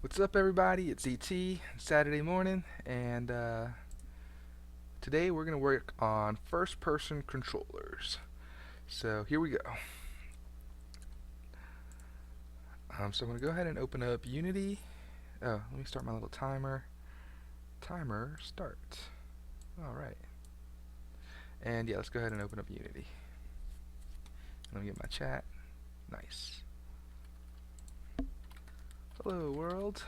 What's up, everybody? It's ET, Saturday morning, and today we're going to work on first-person controllers. So here we go. So I'm going to go ahead and open up Unity. Oh, let me start my little timer. Timer start. Alright. And yeah, let's go ahead and open up Unity. Let me get my chat. Nice. Hello, world.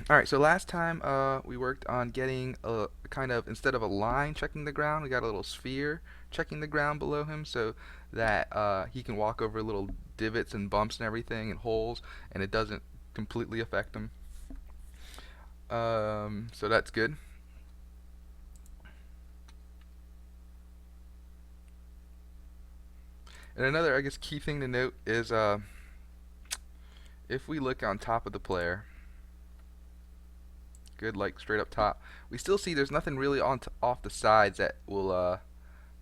Alright, so last time we worked on getting a kind of, instead of a line checking the ground, we got a little sphere checking the ground below him so that he can walk over little divots and bumps and everything and holes, and it doesn't completely affect him. So that's good. And another, I guess, key thing to note is if we look on top of the player, good, like straight up top, we still see there's nothing really on off the sides that will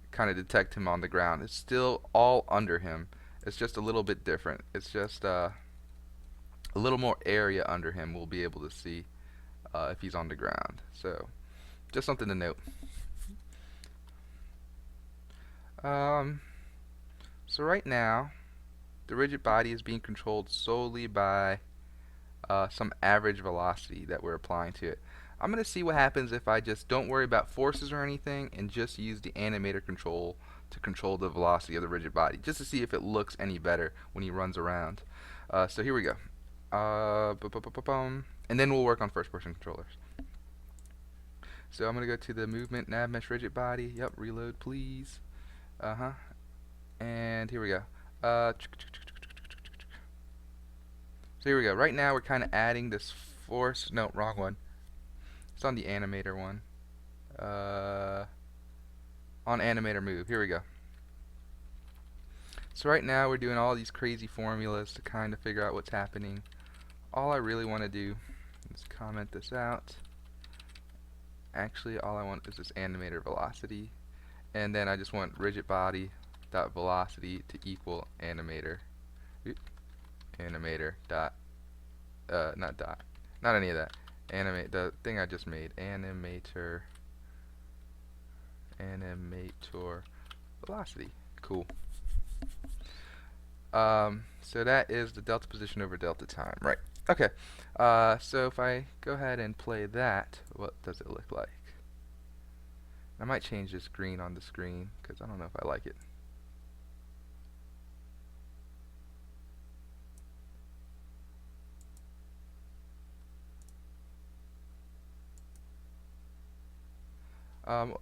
kind of detect him on the ground. It's still all under him. It's just a little bit different. It's just a little more area under him we'll be able to see if he's on the ground. So just something to note. Um, so right now, the rigid body is being controlled solely by some average velocity that we're applying to it. I'm going to see what happens if I just don't worry about forces or anything and just use the animator control to control the velocity of the rigid body, just to see if it looks any better when he runs around. So here we go. And then we'll work on first-person controllers. So I'm going to go to the movement nav mesh rigid body. Yep, reload please. And here we go. So here we go. Right now we're kind of adding this force. No, wrong one. It's on the animator one. On animator move. Here we go. So right now we're doing all these crazy formulas to kind of figure out what's happening. All I really want to do is comment this out. Actually, all I want is this animator velocity, and then I just want rigid body dot velocity to equal animator. Animator dot not any of that. Animate the thing I just made. Animator velocity. Cool. So that is the delta position over delta time, right? Okay. So if I go ahead and play that, what does it look like? I might change this green on the screen because I don't know if I like it.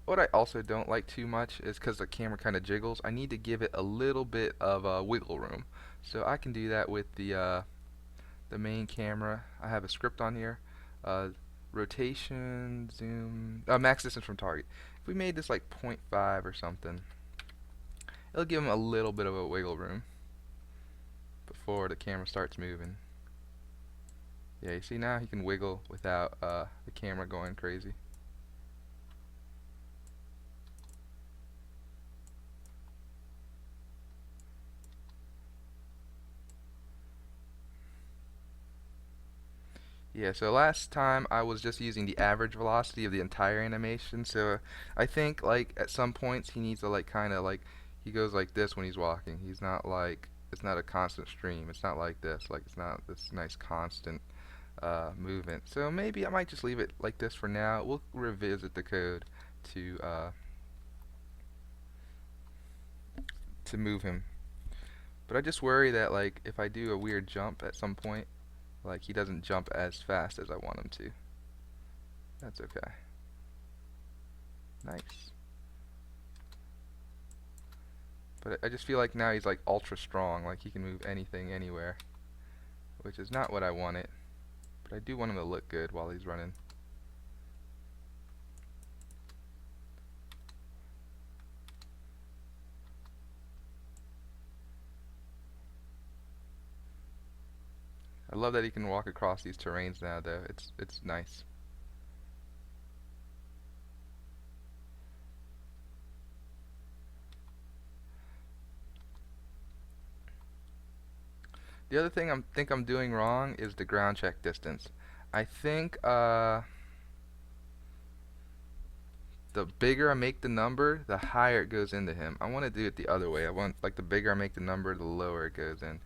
What I also don't like too much is because the camera kind of jiggles, I need to give it a little bit of wiggle room. So I can do that with the main camera. I have a script on here. Rotation, zoom, max distance from target. If we made this like 0.5 or something, it'll give him a little bit of a wiggle room before the camera starts moving. Yeah, you see now he can wiggle without the camera going crazy. Yeah, so last time I was just using the average velocity of the entire animation, so I think like at some points he needs to like kind of like, he goes like this when he's walking. He's not like, it's not a constant stream. It's not like this, like it's not this nice constant movement. So maybe I might just leave it like this for now. We'll revisit the code to move him. But I just worry that like if I do a weird jump at some point, like he doesn't jump as fast as I want him to. That's okay. Nice. But I just feel like now he's like ultra strong, like he can move anything anywhere, which is not what I wanted. But I do want him to look good while he's running. I love that he can walk across these terrains now though. It's nice. The other thing think I'm doing wrong is the ground check distance. I think the bigger I make the number, the higher it goes into him. I want to do it the other way. I want, like, the bigger I make the number, the lower it goes in.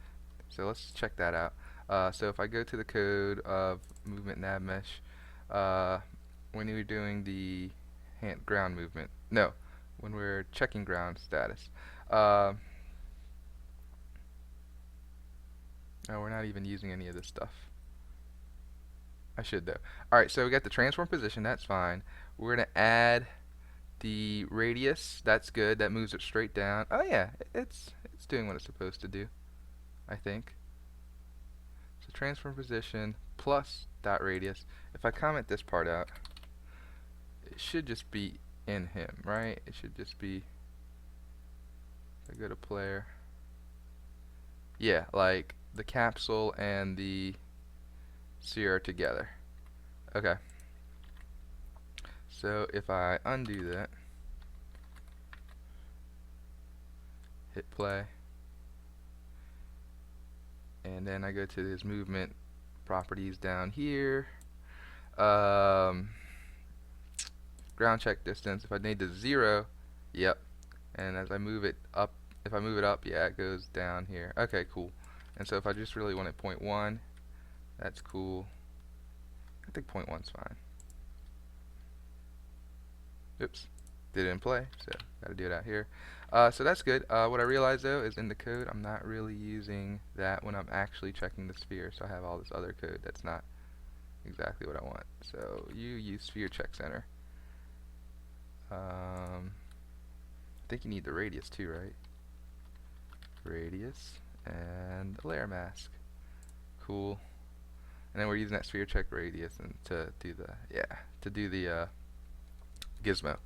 So let's check that out. So if I go to the code of movement nav mesh, when we're doing the ground movement, no, when we're checking ground status, no, we're not even using any of this stuff. I should though. Alright, so we got the transform position, that's fine. We're going to add the radius, that's good, that moves it straight down. Oh yeah, it's doing what it's supposed to do, I think. So transform position plus dot radius. If I comment this part out, it should just be in him, right? It should just be, if I go to player, yeah, like the capsule and the sphere are together. Okay. So if I undo that, hit play, and then I go to his movement properties down here, ground check distance, if I need to 0, yep, and as I move it up, if I move it up, yeah, it goes down here. Okay, cool. And so if I just really want it 0.1, that's cool. I think 0.1's fine. Oops, did it in play, so gotta do it out here. So that's good. What I realized though is in the code I'm not really using that when I'm actually checking the sphere, so I have all this other code that's not exactly what I want. So you use sphere check center. I think you need the radius too, right? Radius and layer mask. Cool. And then we're using that sphere check radius and to do the gizmo.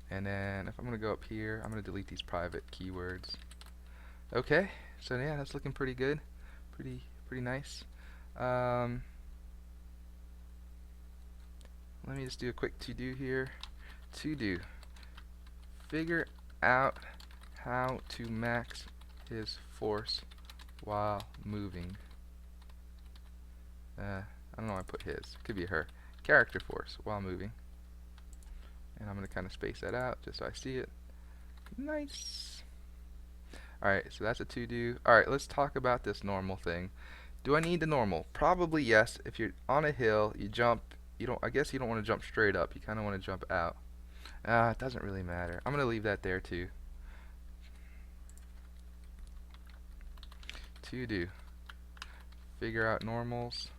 And then if I'm gonna go up here, I'm gonna delete these private keywords. Okay, so yeah, that's looking pretty good, pretty nice. Let me just do a quick to do here. To do, figure out how to max his force while moving. I don't know why I put his. Could be her. Character force while moving. And I'm going to kind of space that out just so I see it. Nice. Alright, so that's a to do. Alright, let's talk about this normal thing. Do I need the normal? Probably yes. If you're on a hill, you jump. I guess you don't want to jump straight up. You kind of want to jump out. It doesn't really matter. I'm going to leave that there too. To do. Figure out normals.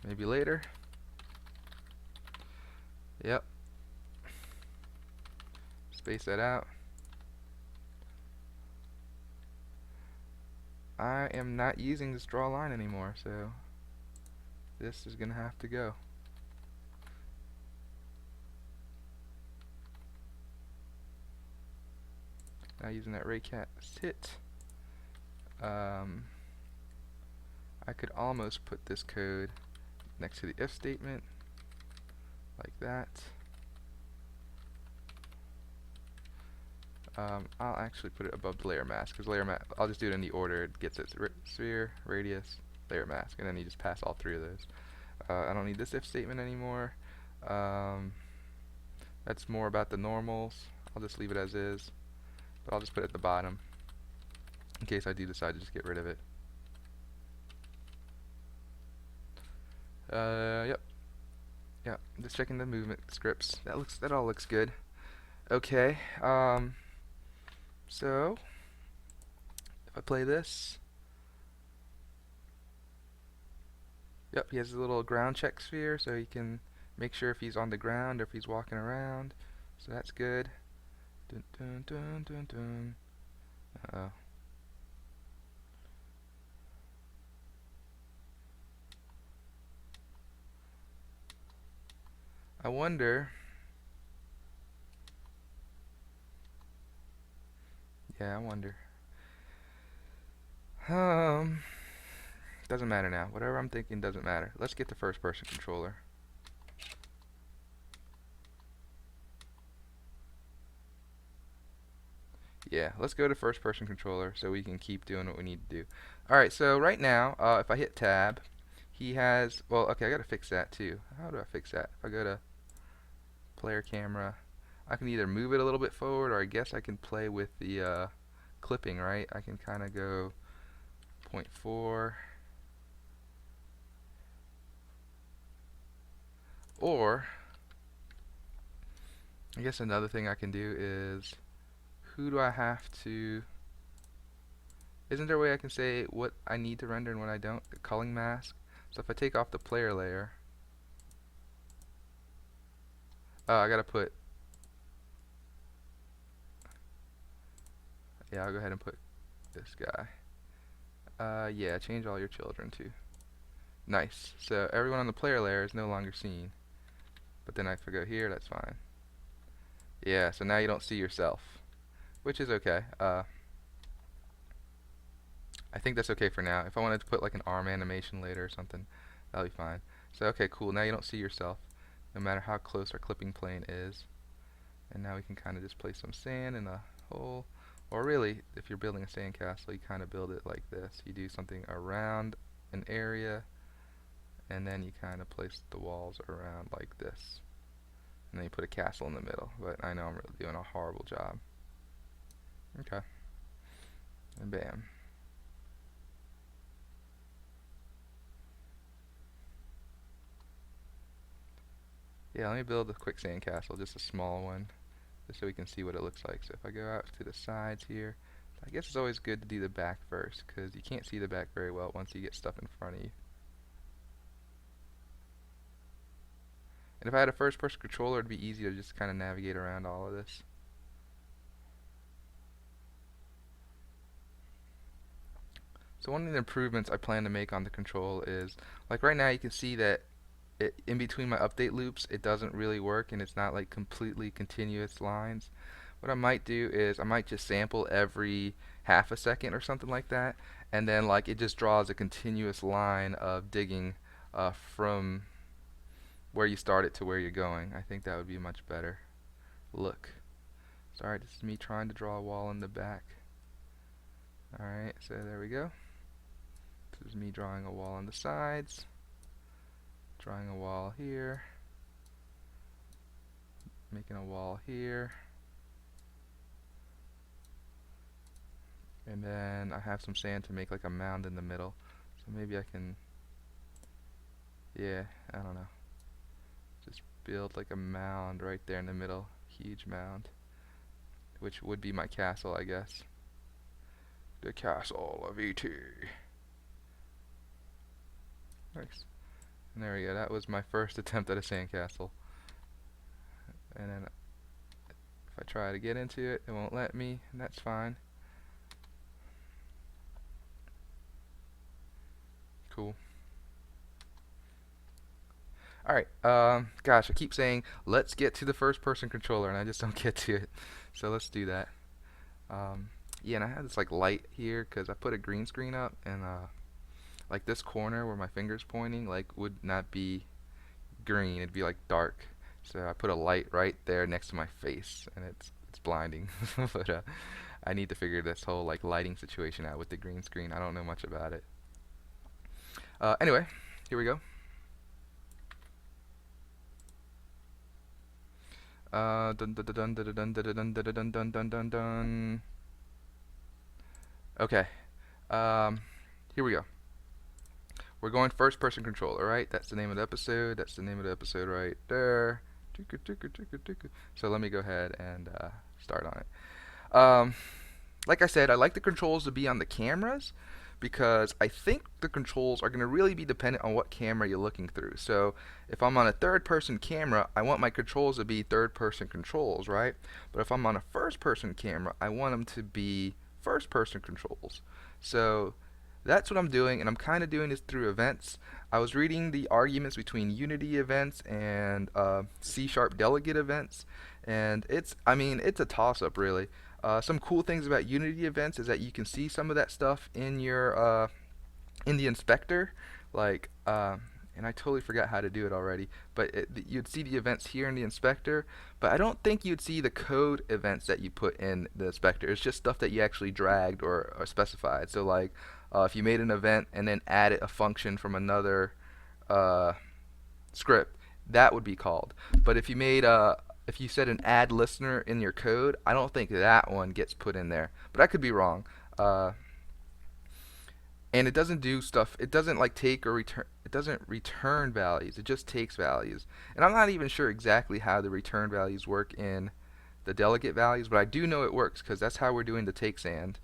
Maybe later. Yep. Space that out. I am not using this draw line anymore, so this is gonna have to go. Not using that raycat hit. I could almost put this code next to the if statement, like that. I'll actually put it above the layer mask, because I'll just do it in the order it gets it. Sphere, radius, layer mask, and then you just pass all three of those. I don't need this if statement anymore. That's more about the normals. I'll just leave it as is, but I'll just put it at the bottom in case I do decide to just get rid of it. Yep. Yeah, just checking the movement scripts. That all looks good. Okay. So if I play this, yep, he has a little ground check sphere, so he can make sure if he's on the ground or if he's walking around. So that's good. Dun, dun, dun, dun, dun. Uh-oh. I wonder. Yeah, I wonder. Doesn't matter now. Whatever I'm thinking doesn't matter. Let's get the first person controller. Yeah, let's go to first person controller so we can keep doing what we need to do. Alright, so right now, if I hit tab, he has, well, okay, I gotta fix that too. How do I fix that? If I go to player camera, I can either move it a little bit forward, or I guess I can play with the clipping, right? I can kind of go 0.4, or I guess another thing I can do is, who do I have to, isn't there a way I can say what I need to render and what I don't? The culling mask. So if I take off the player layer, I gotta put, yeah, I'll go ahead and put this guy. Yeah, change all your children too. Nice. So everyone on the player layer is no longer seen. But then if I go here, that's fine. Yeah, so now you don't see yourself, which is okay. I think that's okay for now. If I wanted to put like an arm animation later or something, that'll be fine. So okay, cool. Now you don't see yourself, no matter how close our clipping plane is. And now we can kind of just place some sand in a hole. Or really, if you're building a sandcastle, you kind of build it like this. You do something around an area, and then you kind of place the walls around like this. And then you put a castle in the middle. But I know I'm really doing a horrible job. Okay. And bam. Yeah, let me build a quick sandcastle, just a small one, just so we can see what it looks like. So if I go out to the sides here, I guess it's always good to do the back first, because you can't see the back very well once you get stuff in front of you. And if I had a first-person controller, it'd be easy to just kind of navigate around all of this. So one of the improvements I plan to make on the control is, like right now you can see that in between my update loops, it doesn't really work, and it's not like completely continuous lines. What I might do is I might just sample every half a second or something like that, and then like it just draws a continuous line of digging from where you started to where you're going. I think that would be a much better look. So alright, this is me trying to draw a wall in the back. Alright, so there we go. This is me drawing a wall on the sides, drawing a wall here, making a wall here, and then I have some sand to make like a mound in the middle. So maybe I can, yeah, I don't know, just build like a mound right there in the middle, huge mound, which would be my castle, I guess. The castle of ET. Nice. And there we go, that was my first attempt at a sandcastle. And then if I try to get into it, it won't let me, and that's fine. Cool. Alright, gosh, I keep saying, let's get to the first person controller, and I just don't get to it. So let's do that. Yeah, and I have this like light here, because I put a green screen up, and like this corner where my finger's pointing, like would not be green, it'd be like dark. So I put a light right there next to my face, and it's blinding. But I need to figure this whole like lighting situation out with the green screen. I don't know much about it. Anyway, here we go. Dun dun dun dun dun dun dun dun dun dun dun dun dun. Okay. Here we go. We're going first person controller, right? That's the name of the episode. That's the name of the episode right there. So let me go ahead and start on it. Like I said, I like the controls to be on the cameras, because I think the controls are going to really be dependent on what camera you're looking through. So if I'm on a third person camera, I want my controls to be third person controls, right? But if I'm on a first person camera, I want them to be first person controls. So that's what I'm doing, and I'm kind of doing this through events. I was reading the arguments between Unity events and C# delegate events, and I mean, it's a toss-up really. Some cool things about Unity events is that you can see some of that stuff in your in the inspector. Like, and I totally forgot how to do it already. But you'd see the events here in the inspector, but I don't think you'd see the code events that you put in the inspector. It's just stuff that you actually dragged or specified. So like if you made an event and then added a function from another uh, script, that would be called. But if you said an add listener in your code, I don't think that one gets put in there. But I could be wrong. And it doesn't do stuff. It doesn't like take or return. It doesn't return values. It just takes values. And I'm not even sure exactly how the return values work in the delegate values, but I do know it works because that's how we're doing the take sand.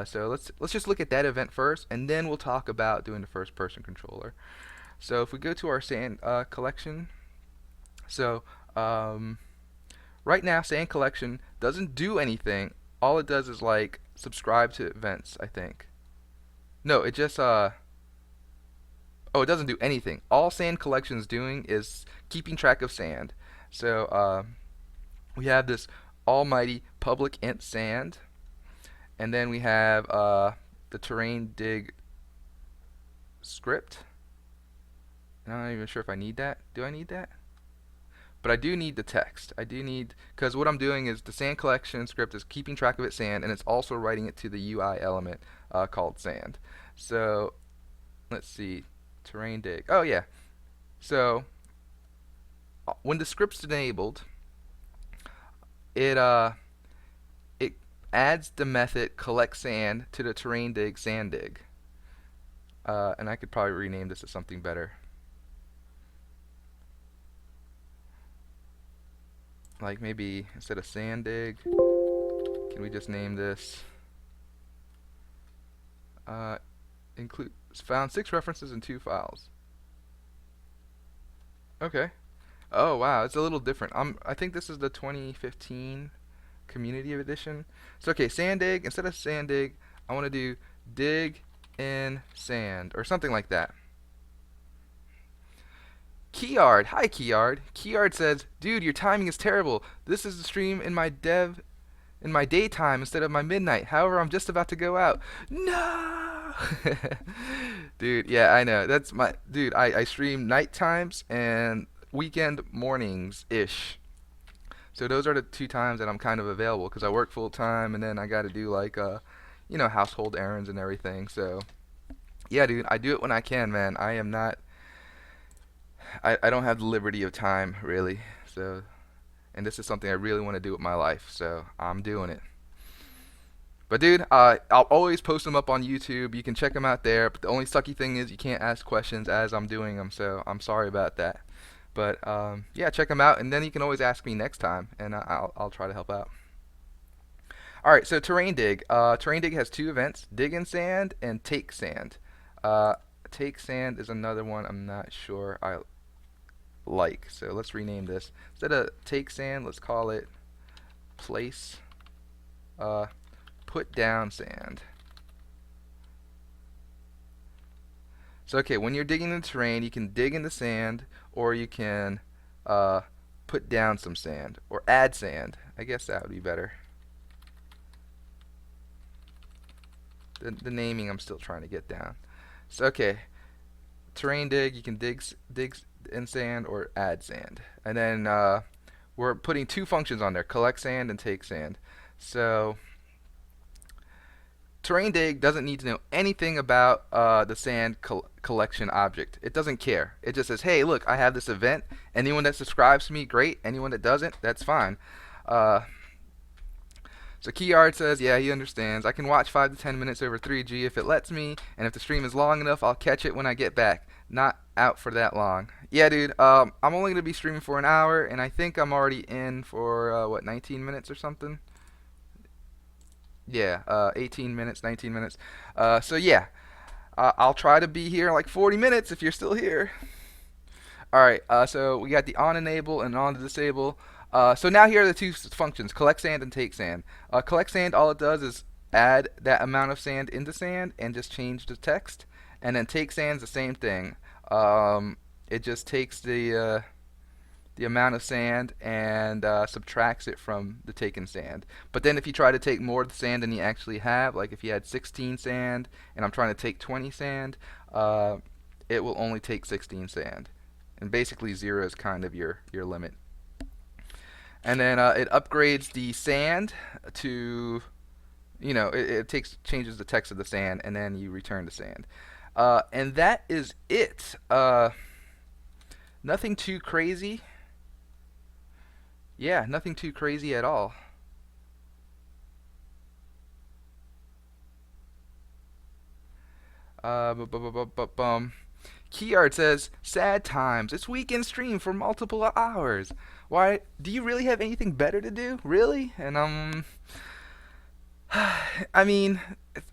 So let's just look at that event first, and then we'll talk about doing the first person controller. So if we go to our sand collection, so right now sand collection doesn't do anything. All it does is like subscribe to events, I think. No, it just oh, it doesn't do anything. All sand collection is doing is keeping track of sand. So we have this almighty public int sand, and then we have the terrain dig script. And I'm not even sure if I need that. Do I need that? But I do need the text. I do need, because what I'm doing is the sand collection script is keeping track of its sand, and it's also writing it to the UI element called sand. So let's see, terrain dig. Oh yeah. So when the script's enabled, it it adds the method collect sand to the terrain dig sand dig. And I could probably rename this to something better. Like maybe instead of sand dig, can we just name this include found 6 references in 2 files. Okay. Oh wow, it's a little different. I think this is the 2015 community edition. So okay, sand dig, instead of sand dig, I want to do dig in sand or something like that. Keyard, hi Keyard. Keyard says, dude, your timing is terrible. This is the stream in my daytime instead of my midnight. However, I'm just about to go out. No! Dude, yeah, I know. That's my dude, I stream night times and weekend mornings ish. So those are the 2 times that I'm kind of available because I work full time and then I got to do like household errands and everything. So yeah, dude, I do it when I can, man. I am not I don't have the liberty of time really. So and this is something I really want to do with my life, so I'm doing it. But dude, I'll always post them up on YouTube. You can check them out there. But the only sucky thing is you can't ask questions as I'm doing them, so I'm sorry about that. But yeah, check them out, and then you can always ask me next time, and I'll try to help out. All right, so terrain dig. Terrain dig has 2 events: dig in sand and take sand. Take sand is another one I'm not sure I like, so let's rename this. Instead of take sand, let's call it place put down sand. So okay, when you're digging in the terrain, you can dig in the sand, or you can put down some sand, or add sand. I guess that would be better. The naming I'm still trying to get down. So okay, terrain dig, you can dig in sand or add sand. And then we're putting 2 functions on there, collect sand and take sand. So terrain dig doesn't need to know anything about the sand collection object. It doesn't care. It just says, hey, look, I have this event. Anyone that subscribes to me, great. Anyone that doesn't, that's fine. So Keyard says, yeah, he understands. I can watch 5 to 10 minutes over 3G if it lets me, and if the stream is long enough, I'll catch it when I get back. Not out for that long. Yeah, dude, I'm only going to be streaming for an hour, and I think I'm already in for, 19 minutes or something? Yeah, 18 minutes, 19 minutes. So yeah, I'll try to be here in like 40 minutes if you're still here. Alright, so we got the on enable and on disable. So now here are the 2 functions, collect sand and take sand. Collect sand, all it does is add that amount of sand into sand and just change the text. And then take sand's the same thing. It just takes the amount of sand and subtracts it from the taken sand. But then if you try to take more sand than you actually have, like if you had 16 sand and I'm trying to take 20 sand, it will only take 16 sand. And basically 0 is kind of your limit. And then it upgrades the sand to, it changes the text of the sand, and then you return the sand. And that is it. Nothing too crazy. Yeah, nothing too crazy at all. Keyart says, sad times. It's weekend stream for multiple hours. Why? Do you really have anything better to do? Really? And I mean,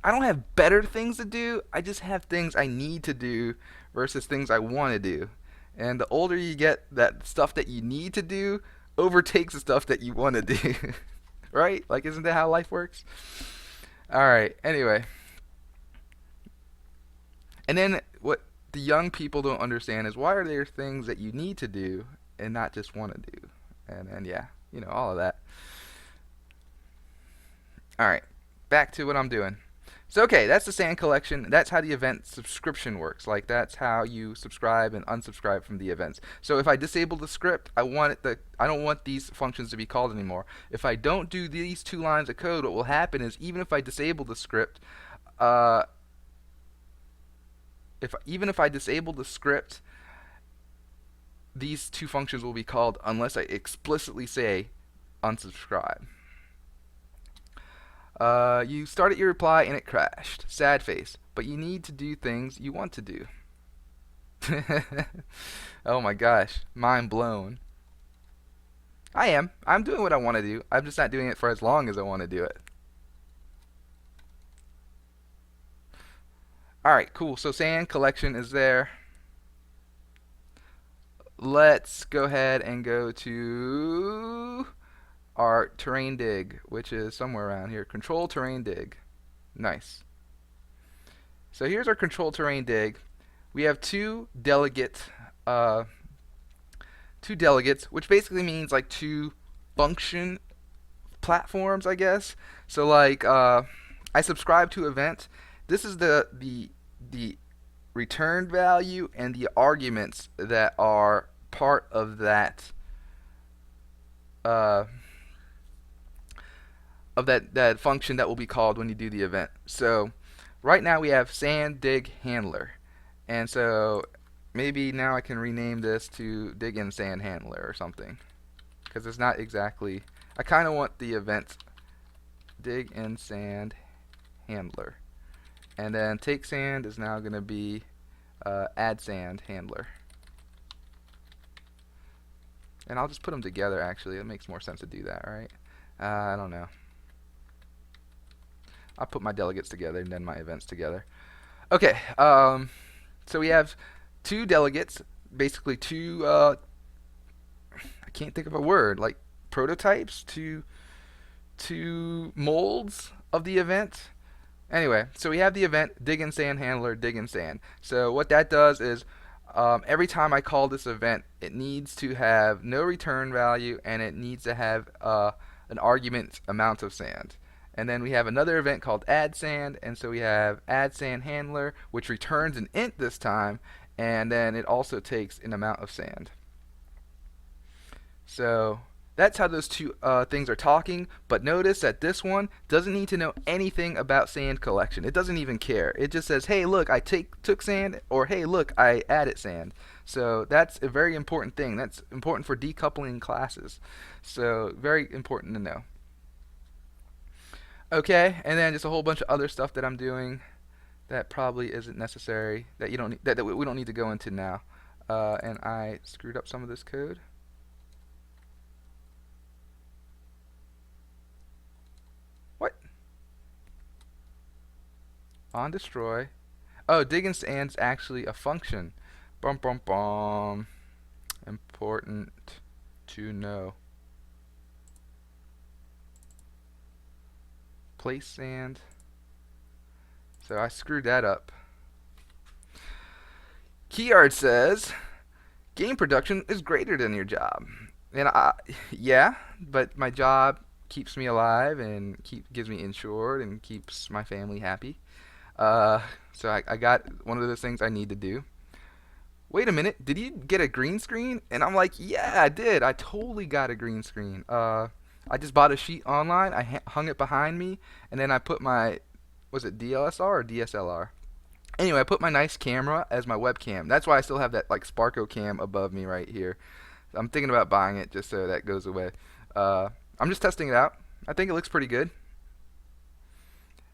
I don't have better things to do. I just have things I need to do versus things I want to do. And the older you get, that stuff that you need to do overtakes the stuff that you want to do. Right? Like, isn't that how life works? Alright, anyway. And then what the young people don't understand is, why are there things that you need to do and not just want to do? And then, yeah, all of that. Alright, back to what I'm doing. So, okay, that's the sand collection. That's how the event subscription works. Like, that's how you subscribe and unsubscribe from the events. So if I disable the script, I don't want these functions to be called anymore. If I don't do these 2 lines of code, what will happen is, even if I disable the script, even if I disable the script, these 2 functions will be called unless I explicitly say unsubscribe. You started your reply and it crashed. Sad face. But you need to do things you want to do. Oh my gosh. Mind blown. I'm doing what I want to do. I'm just not doing it for as long as I want to do it. Alright, cool. So sand collection is there. Let's go ahead and go to our terrain dig, which is somewhere around here. Control terrain dig. Nice. So here's our control terrain dig. We have two delegates, which basically means like 2 function platforms, I guess. So like, I subscribe to event. This is the return value and the arguments that are part of that that function that will be called when you do the event. So right now we have sand dig handler, and so maybe now I can rename this to dig in sand handler or something, because it's not exactly, I kind of want the event dig in sand handler, and then take sand is now going to be add sand handler. And I'll just put them together, actually. It makes more sense to do that, right? I don't know. I'll put my delegates together and then my events together. Okay, so we have 2 delegates, basically 2, I can't think of a word, like prototypes, 2 molds of the event. Anyway, so we have the event dig in sand handler, dig in sand. So what that does is, every time I call this event, it needs to have no return value, and it needs to have an argument amount of sand. And then we have another event called add sand, and so we have add sand handler, which returns an int this time, and then it also takes an amount of sand. So that's how those 2 things are talking, but notice that this one doesn't need to know anything about sand collection. It doesn't even care. It just says, hey, look, I took sand, or hey, look, I added sand. So that's a very important thing. That's important for decoupling classes. So very important to know. Okay, and then just a whole bunch of other stuff that I'm doing that probably isn't necessary, that you don't need, that we don't need to go into now. And I screwed up some of this code. What? On destroy. Oh, dig and sand's actually a function. Bum bum bum. Important to know. Place sand. So I screwed that up. Keyard says, game production is greater than your job. And yeah, but my job keeps me alive and gives me insured and keeps my family happy. So I got one of those things I need to do. wait a minute, did you get a green screen? And I'm like, yeah, I did. I totally got a green screen. I just bought a sheet online. I hung it behind me, and then I put my, was it DLSR or DSLR? Anyway, I put my nice camera as my webcam. That's why I still have that like Sparko cam above me right here. I'm thinking about buying it just so that goes away. Uh, I'm just testing it out. I think it looks pretty good.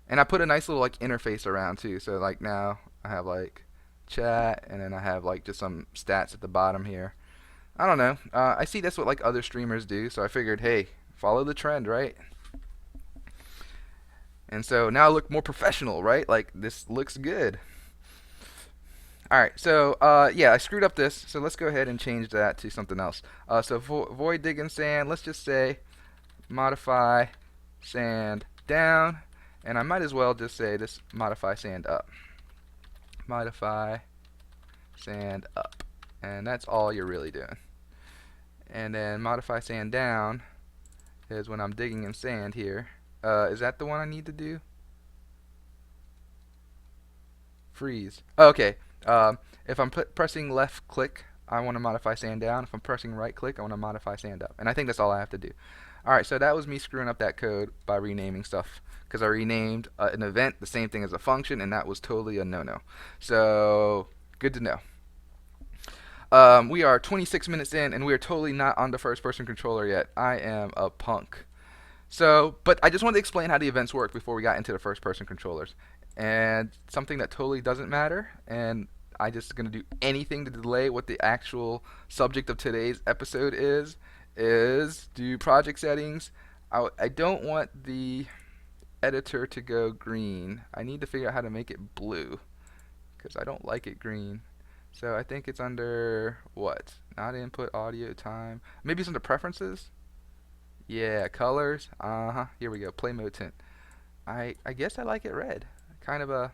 And I put a nice little like interface around too. So like now I have like chat, and then I have like just some stats at the bottom here. I don't know. I see that's what like other streamers do, so I figured, hey, follow the trend, right? And so now I look more professional, right? Like this looks good. All right, so yeah, I screwed up this, so let's go ahead and change that to something else. So void digging sand, let's just say modify sand down, and I might as well just say this modify sand up. Modify sand up, and that's all you're really doing. And then modify sand down is when I'm digging in sand here. Is that the one I need to do? Freeze. Oh, okay. If I'm pressing left click, I want to modify sand down. If I'm pressing right click, I want to modify sand up. And I think that's all I have to do. Alright, so that was me screwing up that code by renaming stuff. Because I renamed an event the same thing as a function, and that was totally a no-no. So, good to know. We are 26 minutes in, and we are totally not on the first-person controller yet. I am a punk. So, but I just wanted to explain how the events work before we got into the first-person controllers. And something that totally doesn't matter, and I just going to do anything to delay what the actual subject of today's episode is do project settings. I don't want the editor to go green. I need to figure out how to make it blue, because I don't like it green. So I think it's under, what? Not input, audio, time. Maybe it's under preferences? Yeah, colors. Uh-huh. Here we go. Play mode tint. I guess I like it red. Kind of a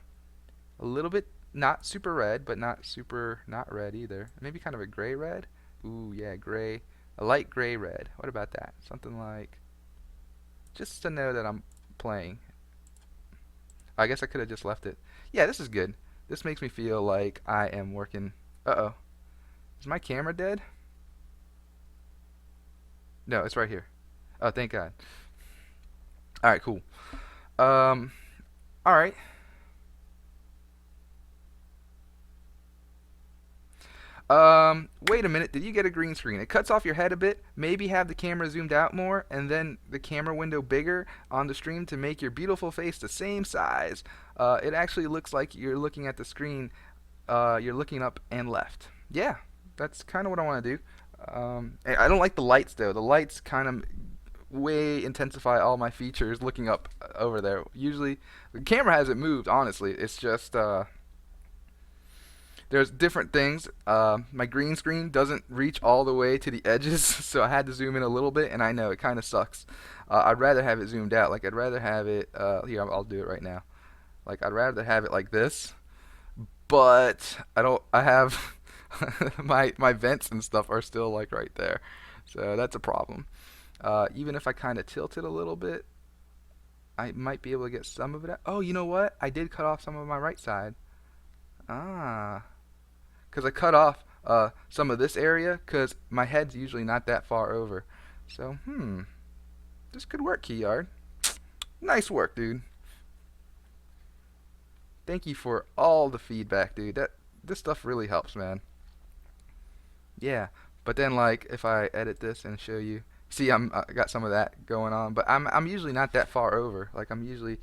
little bit not super red, but not super not red either. Maybe kind of a gray red. Ooh, yeah, gray. A light gray red. What about that? Something like, just to know that I'm playing. I guess I could have just left it. Yeah, this is good. This makes me feel like I am working. Uh-oh. Is my camera dead? No, it's right here. Oh, thank God. Alright, cool. Alright. Wait a minute, did you get a green screen? It cuts off your head a bit, maybe have the camera zoomed out more, and then the camera window bigger on the stream to make your beautiful face the same size. It actually looks like you're looking at the screen, you're looking up and left. Yeah, that's kind of what I want to do. I don't like the lights though. The lights kind of way intensify all my features looking up over there. Usually, the camera hasn't moved, honestly. It's just, there's different things. My green screen doesn't reach all the way to the edges, so I had to zoom in a little bit, and I know it kind of sucks. I'd rather have it zoomed out. Like, I'd rather have it, here, I'll do it right now. Like, I'd rather have it like this, but I have, my vents and stuff are still, like, right there. So that's a problem. Even if I kind of tilt it a little bit, I might be able to get some of it out. Oh, you know what? I did cut off some of my right side. Ah. Because I cut off some of this area because my head's usually not that far over. So, this could work, Keyard. Nice work, dude. Thank you for all the feedback, dude. This stuff really helps, man. Yeah, but then like if I edit this and show you, see I got some of that going on, but I'm usually not that far over. Like I'm usually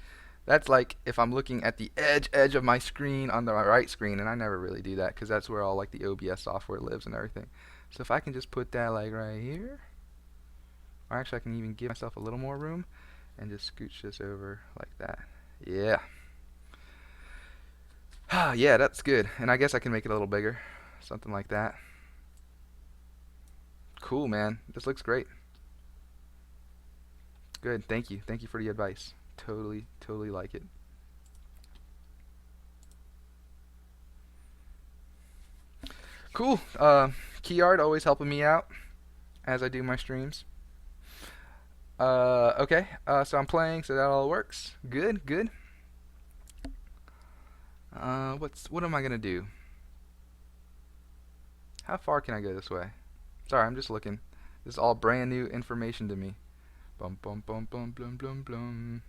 that's like if I'm looking at the edge of my screen on the right screen, and I never really do that because that's where all like the OBS software lives and everything. So if I can just put that like right here, or actually I can even give myself a little more room and just scooch this over like that. Yeah. Yeah, that's good. And I guess I can make it a little bigger, something like that. Cool, man. This looks great. Good. Thank you. Thank you for the advice. Totally like it. Cool. Key art always helping me out as I do my streams. Okay. So I'm playing, so that all works. Good. What am I gonna do? How far can I go this way? Sorry, I'm just looking. This is all brand new information to me. Bum bum bum bum blum blum blum.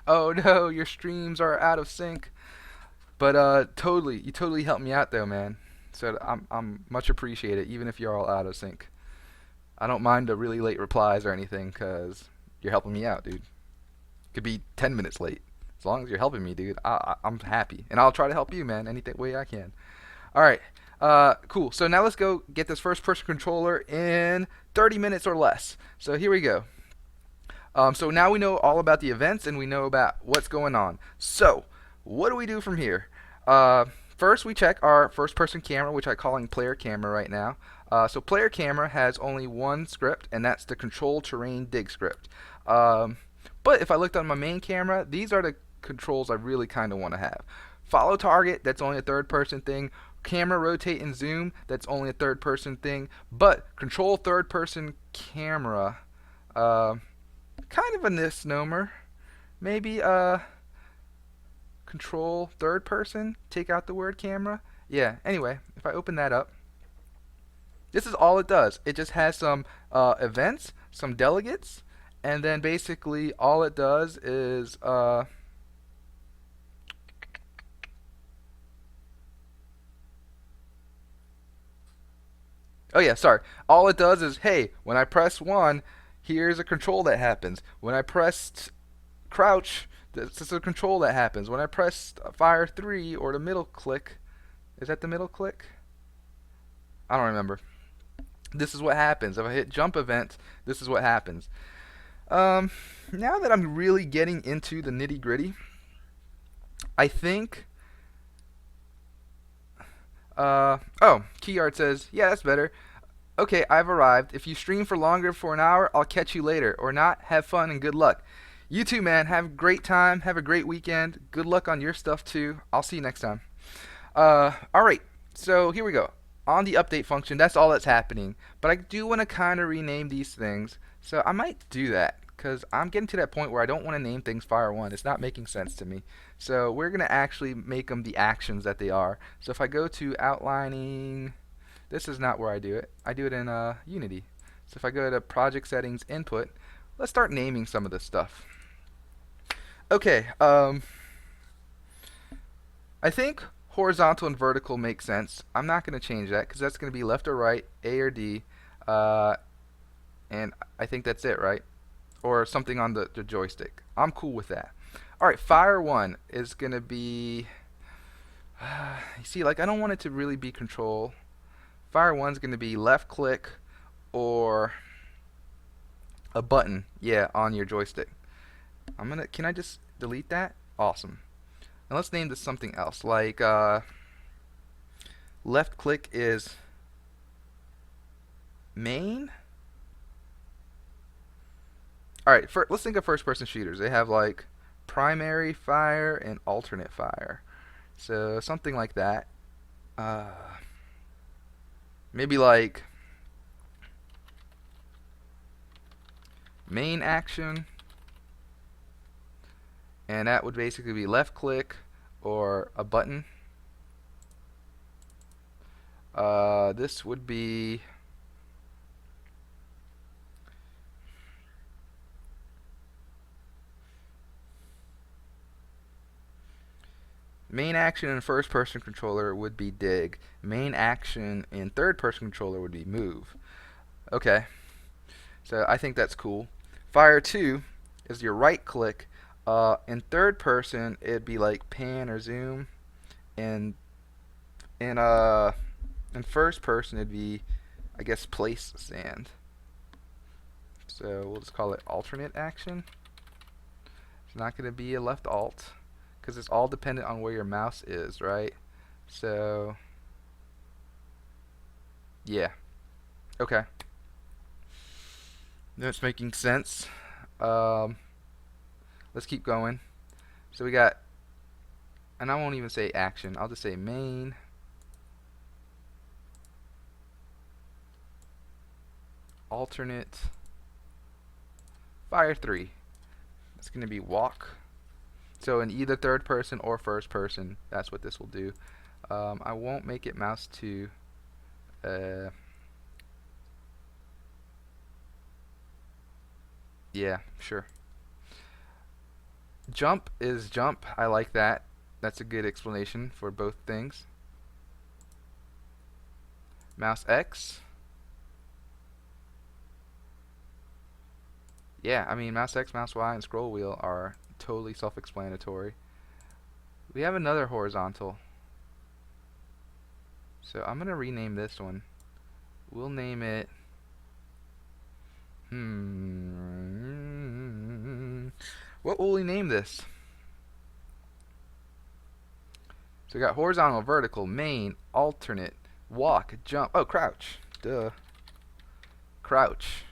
Oh no, your streams are out of sync. But totally, you totally helped me out though, man. So I'm much appreciated, even if you're all out of sync. I don't mind the really late replies or anything, cause you're helping me out, dude. Could be 10 minutes late. As long as you're helping me, dude, I'm happy, and I'll try to help you, man, any way I can. All right, cool. So now let's go get this first-person controller in 30 minutes or less. So here we go. So now we know all about the events and we know about what's going on. So what do we do from here? First, we check our first-person camera, which I'm calling player camera right now. So player camera has only one script, and that's the control terrain dig script. But if I looked on my main camera, these are the controls I really kind of want to have. Follow target, that's only a third-person thing. Camera rotate and zoom, that's only a third-person thing. But control third-person camera, kind of a misnomer. Maybe control third person, take out the word camera. Yeah, anyway, if I open that up, this is all it does. It just has some events, some delegates, and then basically all it does is oh yeah, sorry. All it does is, hey, when I press 1, here's a control that happens. When I press crouch, this is a control that happens. When I press fire 3 or the middle click, is that the middle click? I don't remember. This is what happens. If I hit jump event, this is what happens. Now that I'm really getting into the nitty gritty, I think oh, Keyart says, yeah, that's better. Okay, I've arrived. If you stream for longer for an hour, I'll catch you later. Or not, have fun and good luck. You too, man. Have a great time. Have a great weekend. Good luck on your stuff, too. I'll see you next time. Alright, so here we go. On the update function, that's all that's happening. But I do want to kind of rename these things. So I might do that, because I'm getting to that point where I don't want to name things Fire 1. It's not making sense to me. So we're going to actually make them the actions that they are. So if I go to outlining, this is not where I do it. I do it in Unity. So if I go to project settings, input, let's start naming some of this stuff. Okay, I think horizontal and vertical make sense. I'm not going to change that because that's going to be left or right, A or D, and I think that's it, right? Or something on the joystick. I'm cool with that. Alright, Fire 1 is going to be, you see, like I don't want it to really be control. Fire 1 is going to be left click or a button, yeah, on your joystick. Can I just delete that? Awesome. And let's name this something else, like left click is main. Alright, let's think of first person shooters. They have like primary fire and alternate fire. So something like that. Maybe like main action, and that would basically be left click or a button. This would be main action in first person controller would be dig. Main action in third person controller would be move. Okay, so I think that's cool. Fire 2 is your right click. In third person it'd be like pan or zoom, and in first person it'd be, I guess, place sand. So we'll just call it alternate action. It's not going to be a left alt because it's all dependent on where your mouse is, right? So yeah, okay, that's making sense. Let's keep going. So we got, and I won't even say action, I'll just say main alternate fire 3. It's going to be walk. So in either third person or first person, that's what this will do. I won't make it mouse 2. Yeah, sure. Jump is jump. I like that. That's a good explanation for both things. Mouse X. Yeah, I mean, mouse X, mouse Y, and scroll wheel are totally self-explanatory. We have another horizontal. So I'm going to rename this one. We'll name it... What will we name this? So we got horizontal, vertical, main, alternate, walk, jump. Oh, crouch. Duh. Crouch.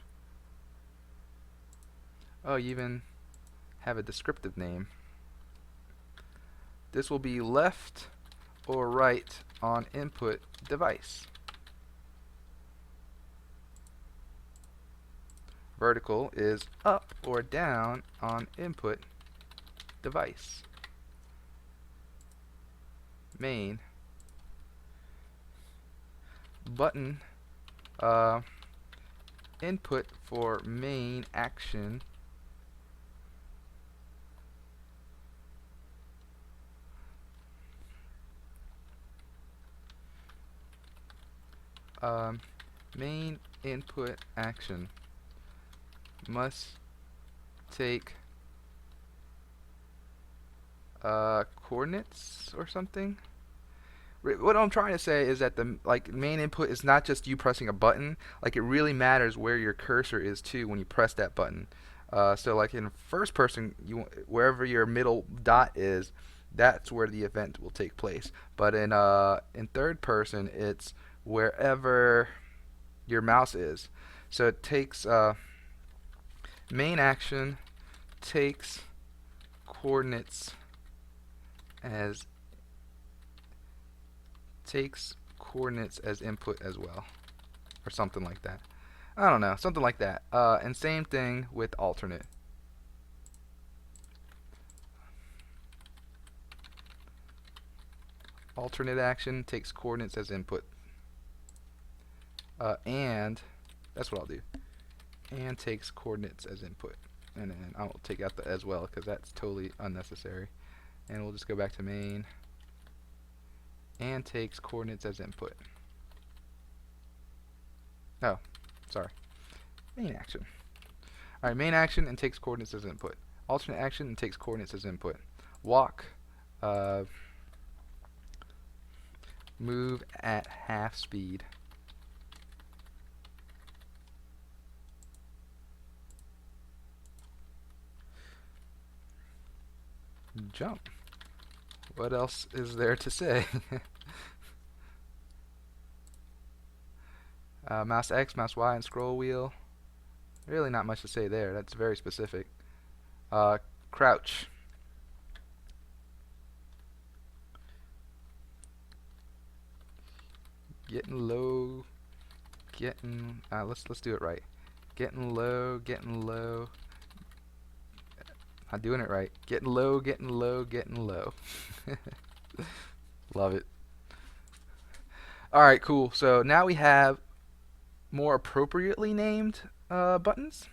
Oh, you even have a descriptive name. This will be left or right on input device. Vertical is up or down on input device. Main. Button. Input for main action. Main input action must take coordinates or something. What I'm trying to say is that the main input is not just you pressing a button. Like, it really matters where your cursor is too when you press that button. So like in first person, wherever your middle dot is, that's where the event will take place. But in third person, it's wherever your mouse is. So it takes main action takes coordinates as input as well, or something like that. I don't know, something like that. And same thing with alternate. Alternate action takes coordinates as input. And that's what I'll do. And takes coordinates as input. And then I'll take out the as well, because that's totally unnecessary. And we'll just go back to main. And takes coordinates as input. Oh, sorry. Main action. Alright, main action and takes coordinates as input. Alternate action and takes coordinates as input. Walk. Move at half speed. Jump. What else is there to say? Mouse X, mouse Y, and scroll wheel. Really not much to say there. That's very specific. Crouch. Getting low. Getting. Let's do it right. Getting low. Getting low. I'm doing it right. Getting low. Getting low. Getting low. Love it. Alright, cool. So now we have more appropriately named buttons.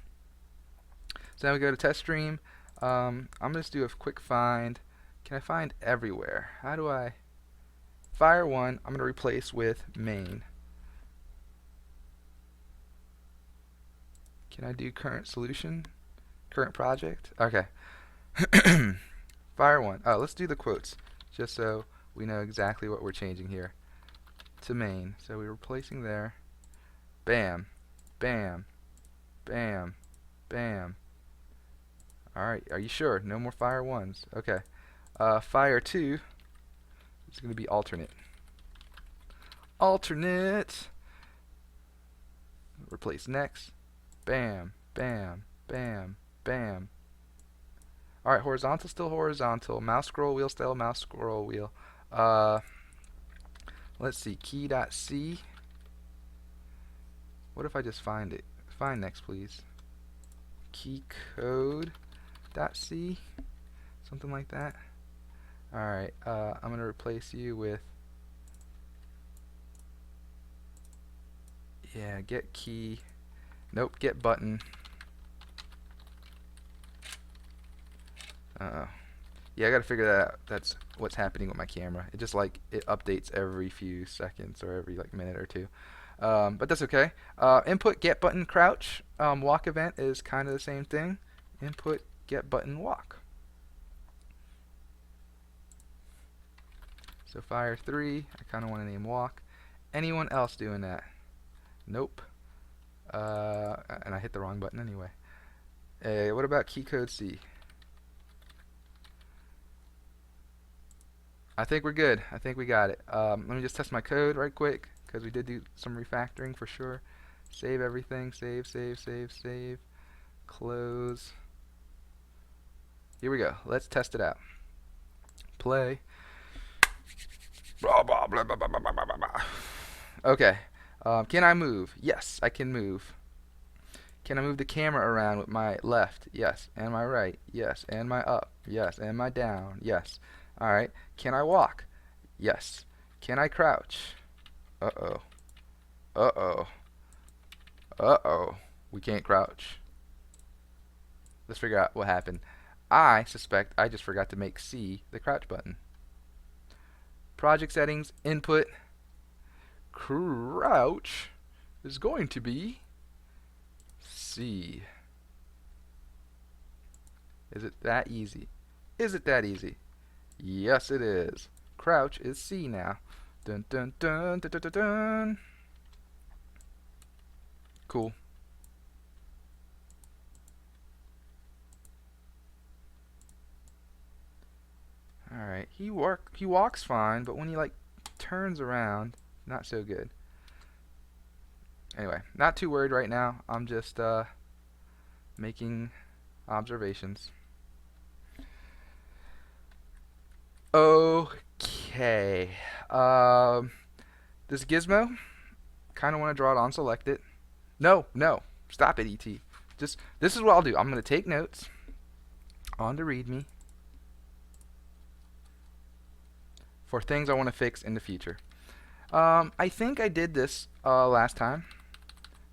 So now we go to test stream. I'm going to just do a quick find. Can I find everywhere? How do I... Fire 1, I'm going to replace with main. Can I do current solution? Current project? Okay. Fire 1. Oh, let's do the quotes, just so we know exactly what we're changing here. To main. So we're replacing there. Bam. Bam. Bam. Bam. Alright, are you sure? No more fire 1s. Okay. Fire 2 is going to be alternate. Alternate. Replace next. Bam. Bam. Bam. Bam. Alright, horizontal, still horizontal. Mouse scroll wheel, still mouse scroll wheel. Let's see, key.c. What if I just find it? Find next, please. Key code.c. Something like that. Alright, I'm going to replace you with, yeah, get key. Nope, get button. Uh-oh. Yeah, I gotta figure that out. That's what's happening with my camera. It just like it updates every few seconds or every like minute or two. But that's okay. Input get button crouch. Walk event is kind of the same thing. Input get button walk. So fire 3. I kind of want to name walk. Anyone else doing that? Nope. And I hit the wrong button anyway. What about key code C? I think we're good. I think we got it. Let me just test my code right quick, because we did do some refactoring for sure. Save everything. Save, save, save, save. Close. Here we go. Let's test it out. Play. Blah, blah, blah, blah, blah, blah, blah, blah, blah. Okay. Can I move? Yes, I can move. Can I move the camera around with my left? Yes. And my right? Yes. And my up? Yes. And my down? Yes. Alright. Can I walk? Yes. Can I crouch? Uh-oh. Uh-oh. Uh-oh. We can't crouch. Let's figure out what happened. I suspect I just forgot to make C the crouch button. Project settings, input, crouch is going to be C. Is it that easy? Is it that easy? Yes, it is. Crouch is C now. Dun dun dun dun dun dun dun. Cool. Alright, he walks fine, but when he like turns around, not so good. Anyway, not too worried right now. I'm just making observations. Okay. This gizmo, kind of want to draw it on selected. No, no, stop it, ET. Just this is what I'll do. I'm going to take notes on the README for things I want to fix in the future. I think I did this last time,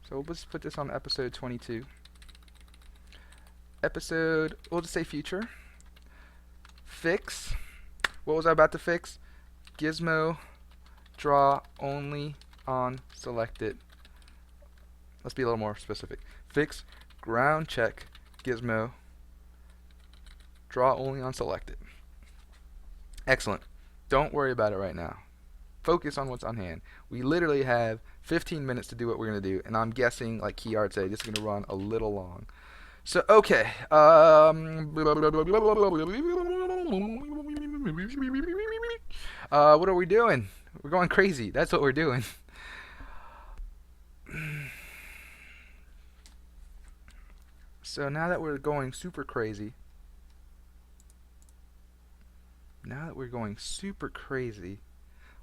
so let's put this on episode 22. We'll just say future. Fix. What was I about to fix? Gizmo draw only on selected. Let's be a little more specific. Fix ground check gizmo draw only on selected. Excellent. Don't worry about it right now. Focus on what's on hand. We literally have 15 minutes to do what we're going to do, and I'm guessing, like KeyArt said, this is going to run a little long. So, okay. What are we doing? We're going crazy. That's what we're doing. So now that we're going super crazy,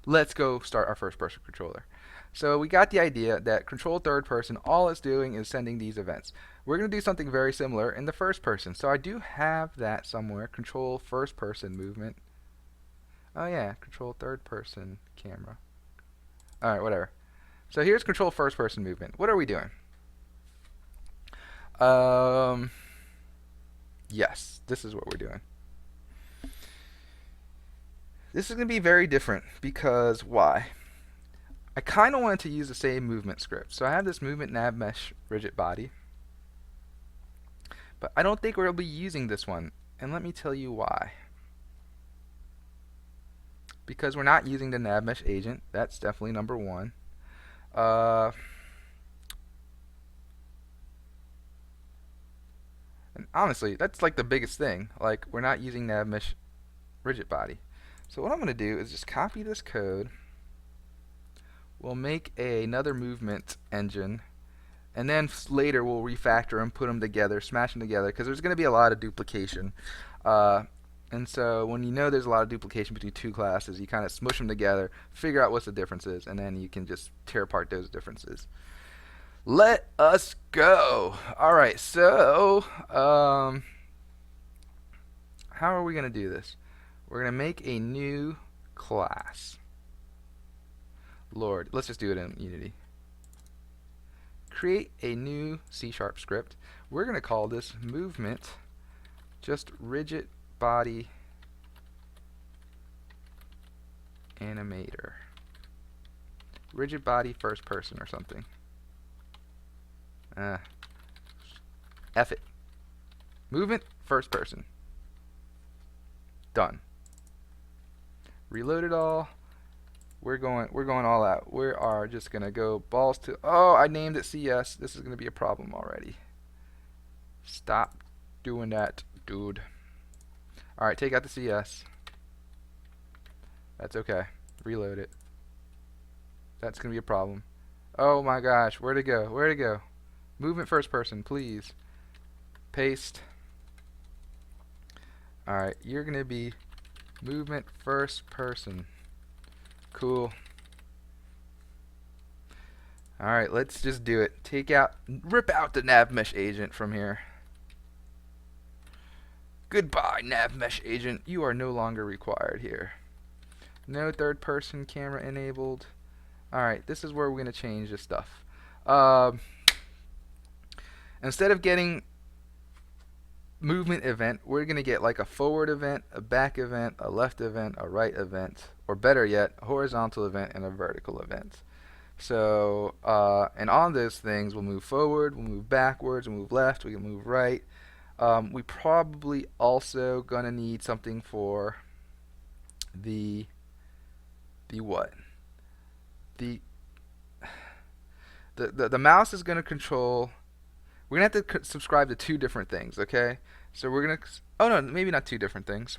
let's go start our first person controller. So we got the idea that control third person, all it's doing is sending these events. We're going to do something very similar in the first person. So I do have that somewhere, control first person movement. Oh yeah, control third person camera. Alright, whatever. So here's control first person movement. What are we doing? Yes, this is what we're doing. This is going to be very different because why? I kind of wanted to use the same movement script. So I have this movement nav mesh rigid body. But I don't think we'll be using this one. And let me tell you why. Because we're not using the nav mesh agent. That's definitely number one. And honestly, that's like the biggest thing. Like, we're not using nav mesh rigid body. So what I'm going to do is just copy this code. We'll make another movement engine, and then later we'll refactor them, put them together, smash them together, because there's going to be a lot of duplication. And so when you know there's a lot of duplication between two classes, you kind of smush them together, figure out what the difference is, and then you can just tear apart those differences. Let us go. Alright, so how how are we going to do this? We're going to make a new class. Lord, let's just do it in Unity. Create a new C# script. We're going to call this movement just rigid body animator. Rigid body first person or something. F it. Movement first person. Done. Reload it all. We're going all out. We are just gonna go balls to. Oh, I named it CS. This is gonna be a problem already. Stop doing that, dude. All right, take out the CS. That's okay. Reload it. That's gonna be a problem. Oh my gosh, where'd it go? Where'd it go? Movement first person, please. Paste. Alright, you're gonna be movement first person. Cool. Alright, let's just do it. Rip out the nav mesh agent from here. Goodbye, nav mesh agent. You are no longer required here. No third person camera enabled. Alright, this is where we're going to change this stuff. Instead of getting movement event, we're going to get like a forward event, a back event, a left event, a right event, or better yet, a horizontal event and a vertical event. So, and on those things, we'll move forward, we'll move backwards, we'll move left, we can move right. We probably also going to need something for the what? The mouse is going to control. We're going to have to subscribe to two different things, okay? So we're going to, oh no, maybe not two different things.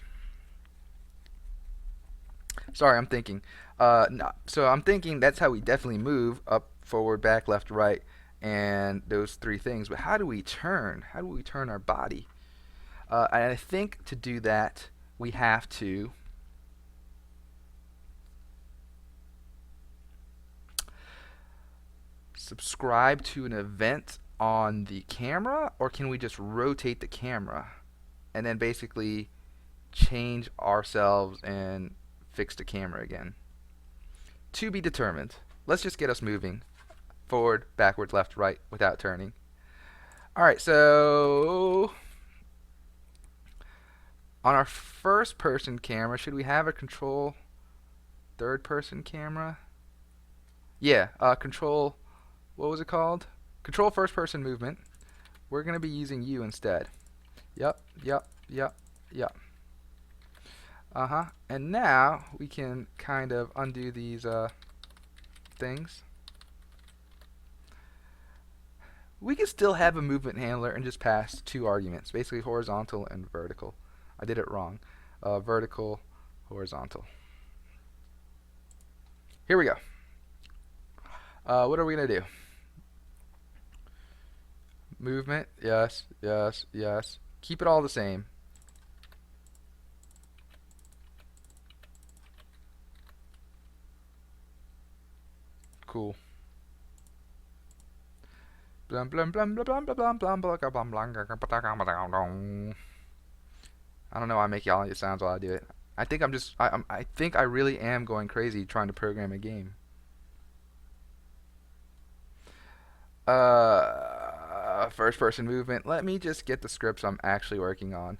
Sorry, I'm thinking. No, so I'm thinking that's how we definitely move: up, forward, back, left, right, and those three things. But how do we turn? How do we turn our body? And I think to do that, we have to subscribe to an event on the camera, or can we just rotate the camera and then basically change ourselves and fix the camera again? To be determined. Let's just get us moving forward, backwards, left, right without turning. Alright, so on our first person camera, should we have a control third person camera? Yeah, control, what was it called? Control first person movement. We're going to be using U instead. Yep. And now we can kind of undo these things. We can still have a movement handler and just pass two arguments, basically horizontal and vertical. I did it wrong. Vertical, horizontal. Here we go. What are we going to do? Movement, yes. Keep it all the same. Cool. I don't know why I make all these sounds while I do it. I think I think I really am going crazy trying to program a game. First person movement. Let me just get the scripts I'm actually working on.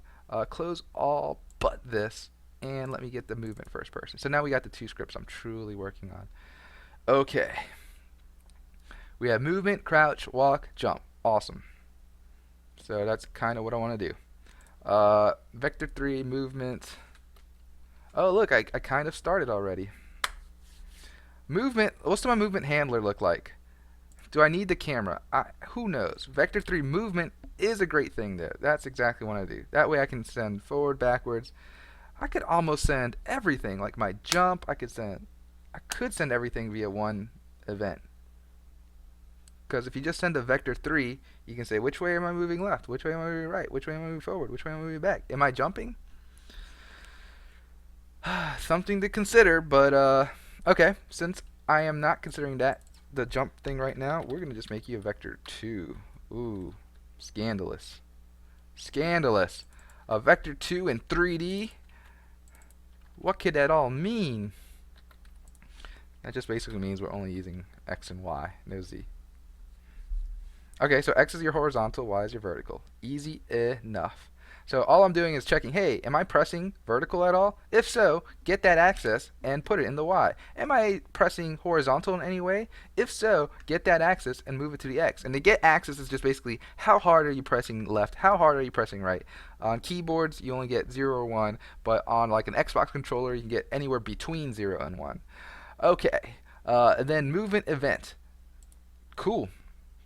Close all but this, and let me get the movement first person. So now we got the two scripts I'm truly working on. Okay. We have movement, crouch, walk, jump. Awesome. So that's kind of what I want to do. Vector 3 movement. Oh look, I kind of started already. Movement. What's my movement handler look like? Do I need the camera? Who knows? Vector 3 movement is a great thing there. That's exactly what I do. That way I can send forward, backwards. I could almost send everything, like my jump. I could send everything via one event. Because if you just send a vector 3, you can say, which way am I moving left? Which way am I moving right? Which way am I moving forward? Which way am I moving back? Am I jumping? Something to consider, but okay. Since I am not considering that the jump thing right now, we're going to just make you a vector 2. Ooh, scandalous. Scandalous. Vector 2 in 3D. What could that all mean? That just basically means we're only using X and Y, no Z. Okay, so X is your horizontal, Y is your vertical. Easy enough. So all I'm doing is checking, hey, am I pressing vertical at all? If so, get that axis and put it in the Y. Am I pressing horizontal in any way? If so, get that axis and move it to the X. And the get axis is just basically how hard are you pressing left, how hard are you pressing right. On keyboards, you only get 0 or 1, but on like an Xbox controller, you can get anywhere between 0 and 1. Okay, and then movement event. Cool.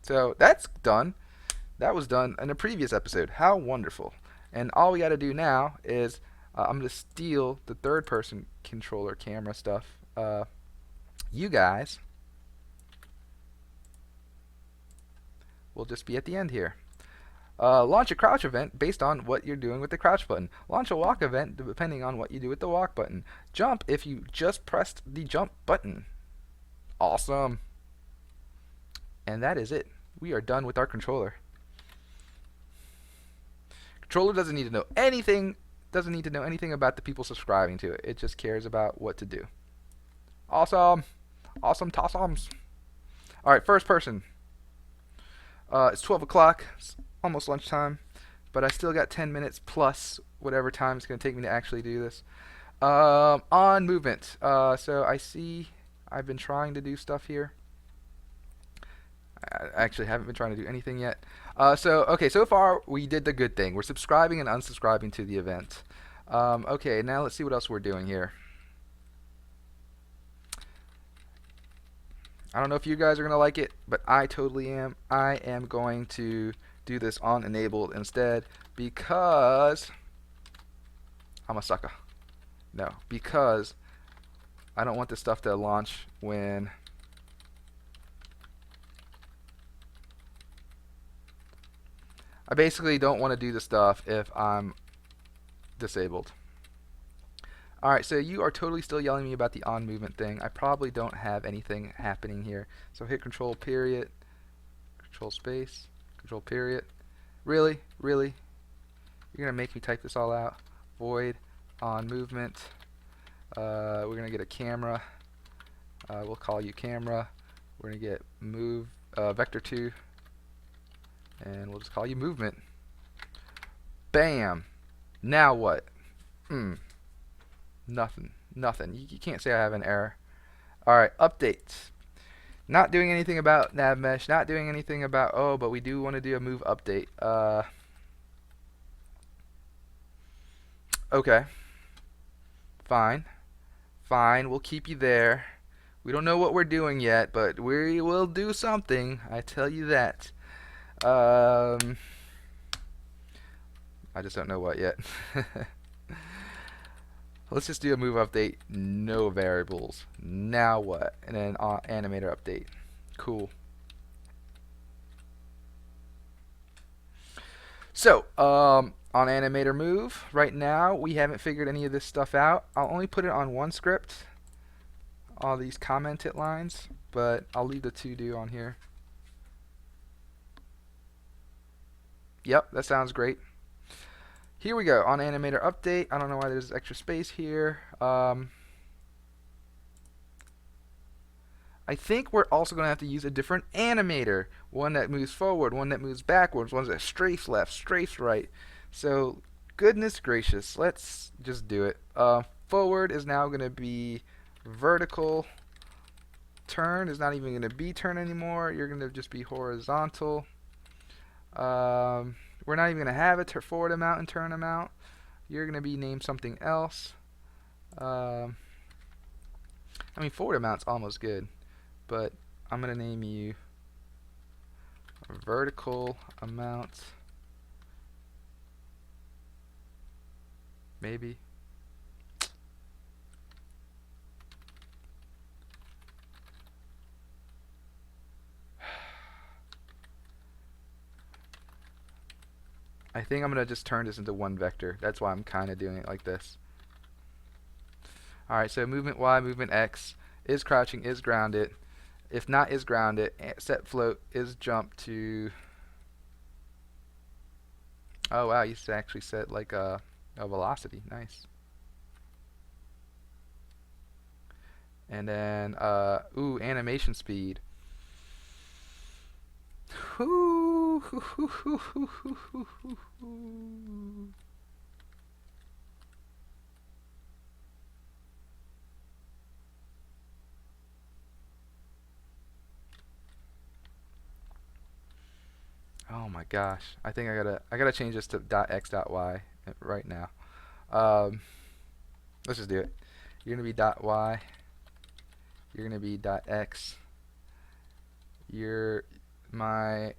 So that's done. That was done in a previous episode. How wonderful. And all we got to do now is I'm going to steal the third person controller camera stuff. You guys will just be at the end here. Launch a crouch event based on what you're doing with the crouch button. Launch a walk event depending on what you do with the walk button. Jump if you just pressed the jump button. Awesome. And that is it. We are done with our controller. Controller doesn't need to know anything about the people subscribing to it. It just cares about what to do. Awesome. Awesome tossums. Alright, first person. It's 12 o'clock. It's almost lunchtime. But I still got 10 minutes plus whatever time it's going to take me to actually do this. On movement. So I see I've been trying to do stuff here. I actually haven't been trying to do anything yet. Okay, so far we did the good thing. We're subscribing and unsubscribing to the event. Okay, now let's see what else we're doing here. I don't know if you guys are going to like it, but I totally am. I am going to do this on enabled instead because I'm a sucker. No, because I don't want this stuff to launch when I basically don't want to do the stuff if I'm disabled. Alright, so you are totally still yelling at me about the on movement thing. I probably don't have anything happening here. So hit control period, control space, control period. Really? Really? You're going to make me type this all out? Void on movement. We're going to get a camera. We'll call you camera. We're going to get move vector 2. And we'll just call you movement. Bam. Now what? Nothing. Nothing. You can't say I have an error. Alright, updates. Not doing anything about nav mesh. Not doing anything about, oh, but we do want to do a move update. Okay. Fine. Fine. We'll keep you there. We don't know what we're doing yet, but we will do something. I tell you that. I just don't know what yet. Let's just do a move update, no variables. Now what? And then animator update. Cool. So, on animator move, right now we haven't figured any of this stuff out. I'll only put it on one script, all these commented lines, but I'll leave the to do on here. Yep, that sounds great. Here we go, on animator update. I don't know why there's extra space here. I think we're also going to have to use a different animator. One that moves forward, one that moves backwards, one that strafes left, strafes right. So, goodness gracious, let's just do it. Forward is now going to be vertical. Turn is not even going to be turn anymore. You're going to just be horizontal. We're not even going to have a forward amount and turn amount. You're going to be named something else. I mean, forward amount's almost good, but I'm going to name you vertical amount. Maybe. I think I'm going to just turn this into one vector. That's why I'm kind of doing it like this. Alright, so movement Y, movement X, is crouching, is grounded. If not, is grounded. Set float, is jump to... Oh wow, you actually set like a velocity. Nice. And then ooh, animation speed. Ooh, oh my gosh. I think I gotta change this to .x.y right now. Um, let's just do it. You're gonna be .y. You're gonna be .x. You're my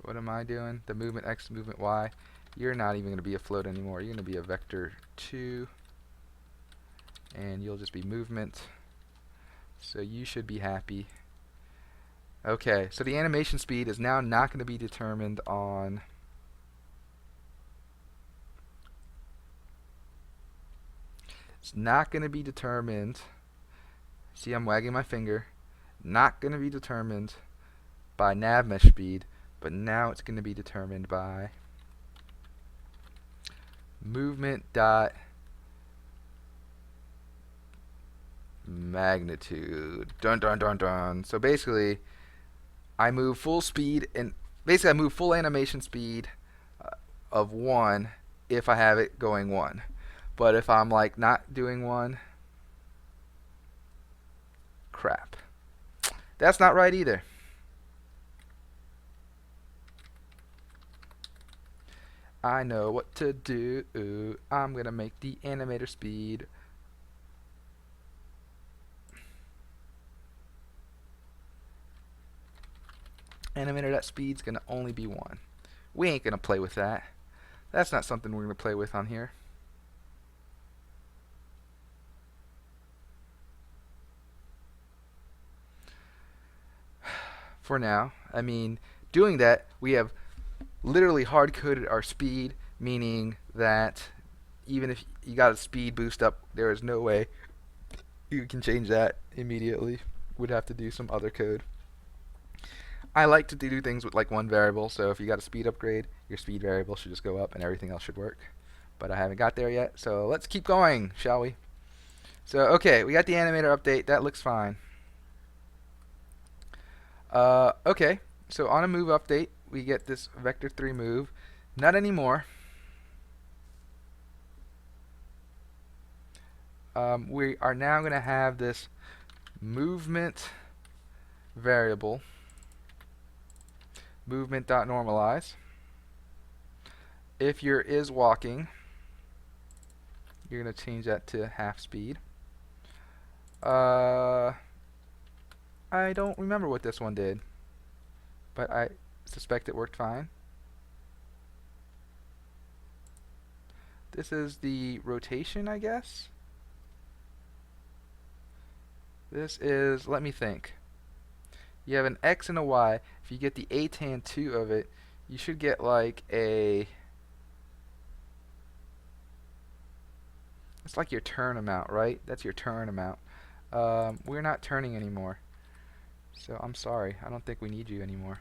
what am I doing? The movement x, movement y. You're not even gonna be a float anymore. You're gonna be a vector 2, and you'll just be movement. So you should be happy. Okay, so the animation speed is now not going to be determined on it's not going to be determined. See, I'm wagging my finger. Not going to be determined by nav mesh speed, but now it's going to be determined by movement dot magnitude. Dun dun dun dun. So basically, I move full speed, and basically I move full animation speed of 1 if I have it going 1. But if I'm like not doing 1, crap. That's not right either. I know what to do. I'm gonna make the animator speed animator.speed's gonna only be 1. We ain't gonna play with that. That's not something we're gonna play with on here. For now, I mean, doing that, we have literally hard-coded our speed, meaning that even if you got a speed boost up, there is no way you can change that immediately. Would have to do some other code. I like to do things with like one variable, so if you got a speed upgrade, your speed variable should just go up and everything else should work. But I haven't got there yet, so let's keep going, shall we? So, okay, we got the animator update. That looks fine. Okay, so on a move update, we get this vector 3 move. Not anymore. We are now going to have this movement variable, movement.normalize. If your is walking, you're going to change that to half speed. I don't remember what this one did, but I suspect it worked fine. This is the rotation, I guess. This is, let me think. You have an X and a Y. If you get the A tan 2 of it, you should get like a, it's like your turn amount, right? That's your turn amount. We're not turning anymore. So I'm sorry. I don't think we need you anymore.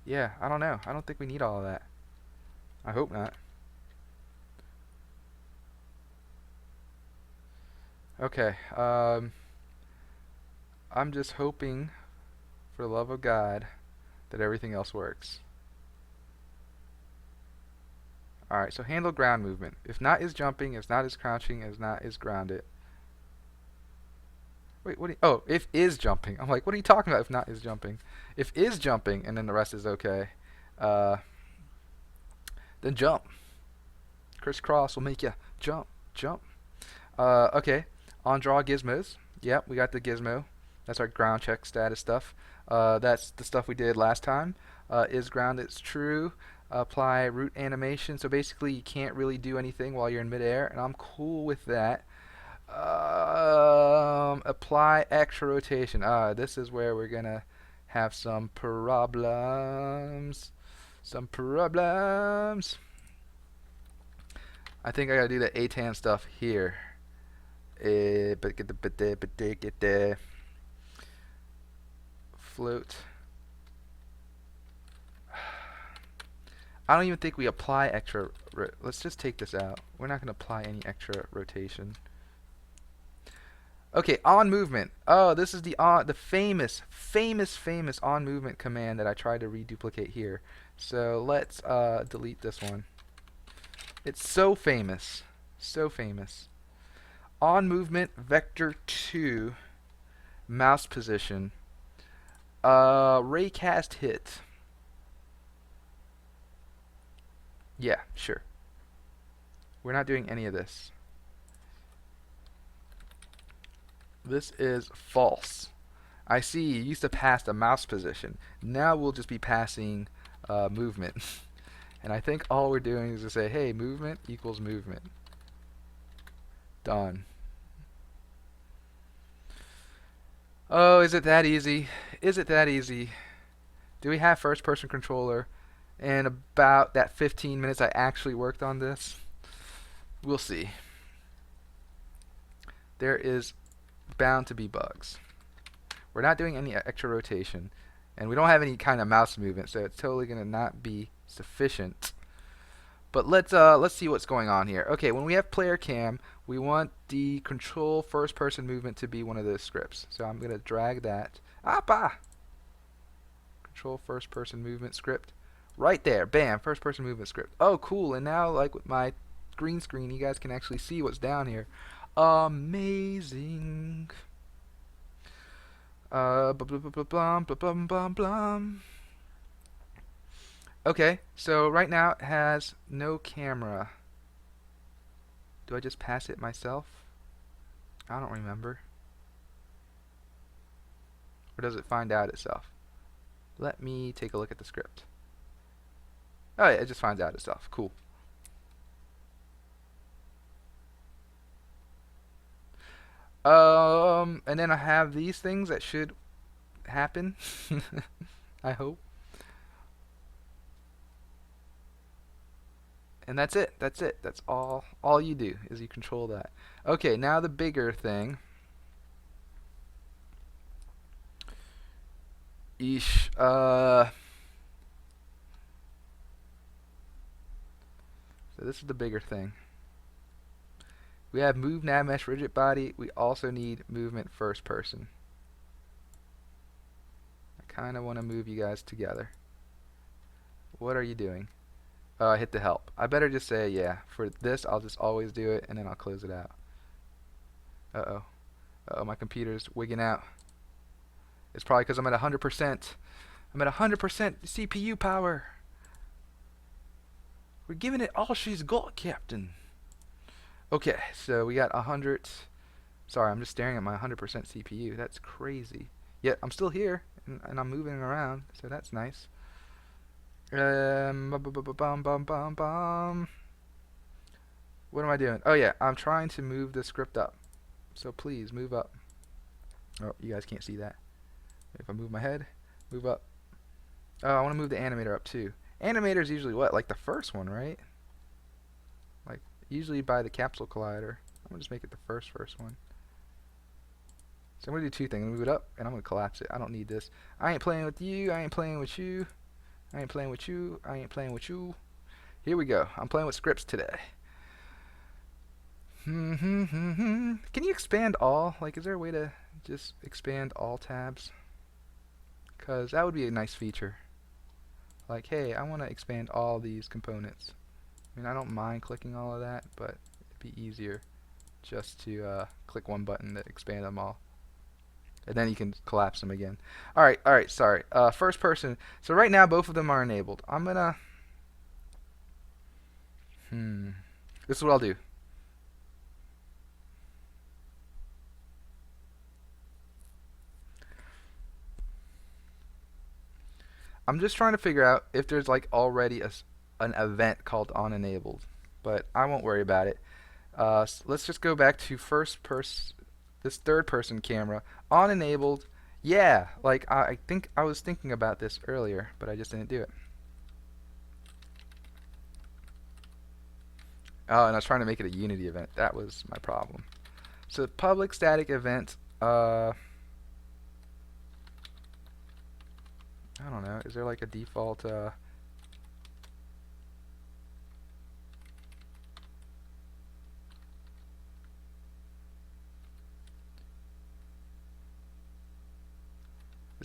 Yeah, I don't know. I don't think we need all of that. I hope not. Okay. I'm just hoping, for the love of God, that everything else works. Alright, so handle ground movement. If not is jumping, if not is crouching, if not is grounded. Wait, what? Oh, if is jumping. I'm like, what are you talking about? If not is jumping. If is jumping, and then the rest is okay. Then jump. Crisscross will make you jump, jump. Okay, on draw gizmos. Yep, we got the gizmo. That's our ground check status stuff. That's the stuff we did last time. Is ground, it's true. Apply root animation. So basically, you can't really do anything while you're in midair, and I'm cool with that. Apply extra rotation. This is where we're gonna have some problems. Some problems. I think I gotta do the ATAN stuff here. Float. I don't even think we apply extra. Let's just take this out. We're not going to apply any extra rotation. Okay, on movement. Oh, this is the famous on movement command that I tried to reduplicate here. So let's delete this one. It's so famous, so famous. On movement vector 2 mouse position. Raycast hit. Yeah, sure. We're not doing any of this. This is false. I see you used to pass the mouse position. Now we'll just be passing movement. And I think all we're doing is to say, hey, movement equals movement. Done. Oh, is it that easy? Is it that easy? Do we have first person controller? And about that 15 minutes I actually worked on this? We'll see. There is bound to be bugs. We're not doing any extra rotation, and we don't have any kind of mouse movement, so it's totally gonna not be sufficient. But let's see what's going on here. Okay, when we have player cam, we want the control first person movement to be one of those scripts. So I'm gonna drag that. Control first person movement script. Right there, bam, first person movement script. Oh, cool, and now like with my green screen, you guys can actually see what's down here. Amazing. Okay, so right now it has no camera. Do I just pass it myself? I don't remember. Or does it find out itself? Let me take a look at the script. Oh yeah, it just finds out itself. Cool. And then I have these things that should happen. I hope. And that's it. That's it. That's all you do is you control that. Okay, now the bigger thing. So this is the bigger thing. We have move nav mesh rigid body. We also need movement first person. I kind of want to move you guys together. What are you doing? Oh, I hit the help. I better just say, yeah, for this I'll just always do it and then I'll close it out. Uh-oh. Uh-oh, my computer's wigging out. It's probably because I'm at 100%. I'm at 100% CPU power. We're giving it all she's got, Captain. Okay, so we got 100. Sorry, I'm just staring at my 100% CPU. That's crazy. Yet I'm still here and I'm moving around, so that's nice. What am I doing? Oh yeah, I'm trying to move the script up. So please move up. Oh, you guys can't see that. If I move my head, move up. Oh, I want to move the animator up too. Animator's usually what? Like the first one, right? Like usually by the capsule collider. I'm gonna just make it the first one. So I'm gonna do two things. I'm gonna move it up and I'm gonna collapse it. I don't need this. I ain't playing with you. I ain't playing with you. I ain't playing with you. I ain't playing with you. Here we go. I'm playing with scripts today. Can you expand all? Like, is there a way to just expand all tabs? Because that would be a nice feature. Like, hey, I want to expand all these components. I mean, I don't mind clicking all of that, but it'd be easier just to click one button to expand them all. And then you can collapse them again. Alright, sorry. First person. So right now both of them are enabled. I'm gonna... This is what I'll do. I'm just trying to figure out if there's like already an event called onEnabled. But I won't worry about it. So let's just go back to this third person camera. OnEnabled. Yeah, like I think I was thinking about this earlier, but I just didn't do it. Oh, and I was trying to make it a Unity event. That was my problem. So public static event, I don't know, is there like a default, is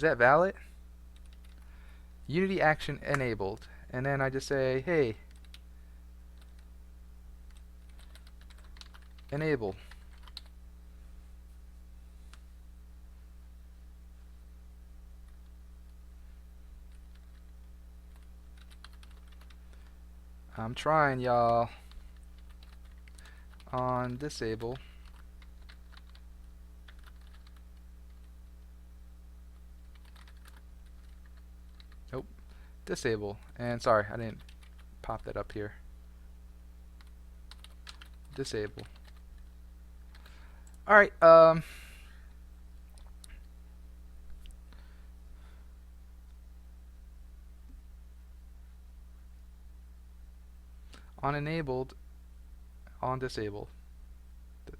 that valid? Unity action enabled. And then I just say, hey, enable. I'm trying, y'all. On disable. Nope. Disable. And sorry, I didn't pop that up here. Disable. Alright, on enabled, on disabled.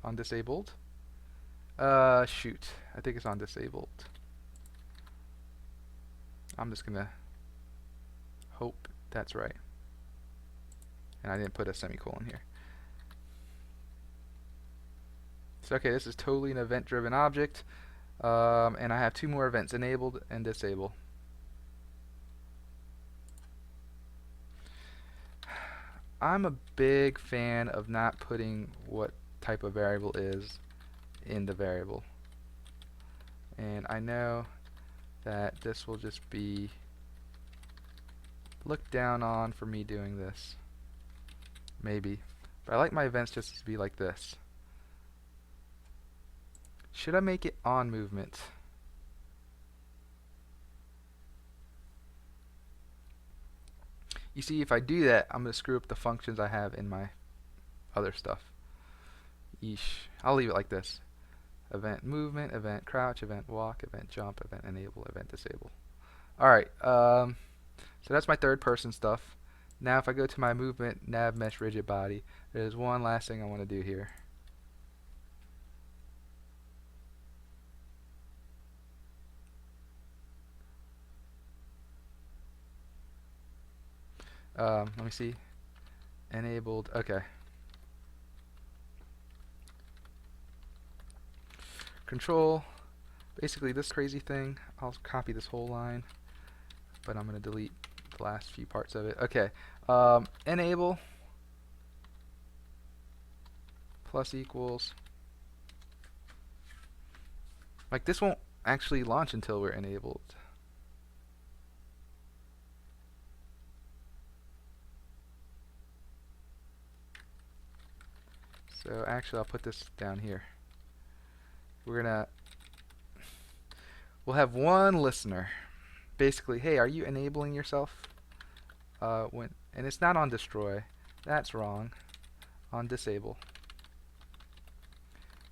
On disabled? Shoot. I think it's on disabled. I'm just gonna hope that's right. And I didn't put a semicolon here. So okay, this is totally an event-driven object. And I have two more events, enabled and disable. I'm a big fan of not putting what type of variable is in the variable. And I know that this will just be looked down on for me doing this. Maybe. But I like my events just to be like this. Should I make it on movement? You see, if I do that, I'm going to screw up the functions I have in my other stuff. Yeesh. I'll leave it like this. Event movement, event crouch, event walk, event jump, event enable, event disable. Alright, so that's my third person stuff. Now if I go to my movement nav mesh rigid body, there's one last thing I want to do here. Let me see. Enabled. Okay. Control. Basically this crazy thing. I'll copy this whole line, but I'm going to delete the last few parts of it. Okay. Enable plus equals. Like this won't actually launch until we're enabled. So actually I'll put this down here. We'll have one listener. Basically, hey, are you enabling yourself? And it's not on destroy. That's wrong. On disable.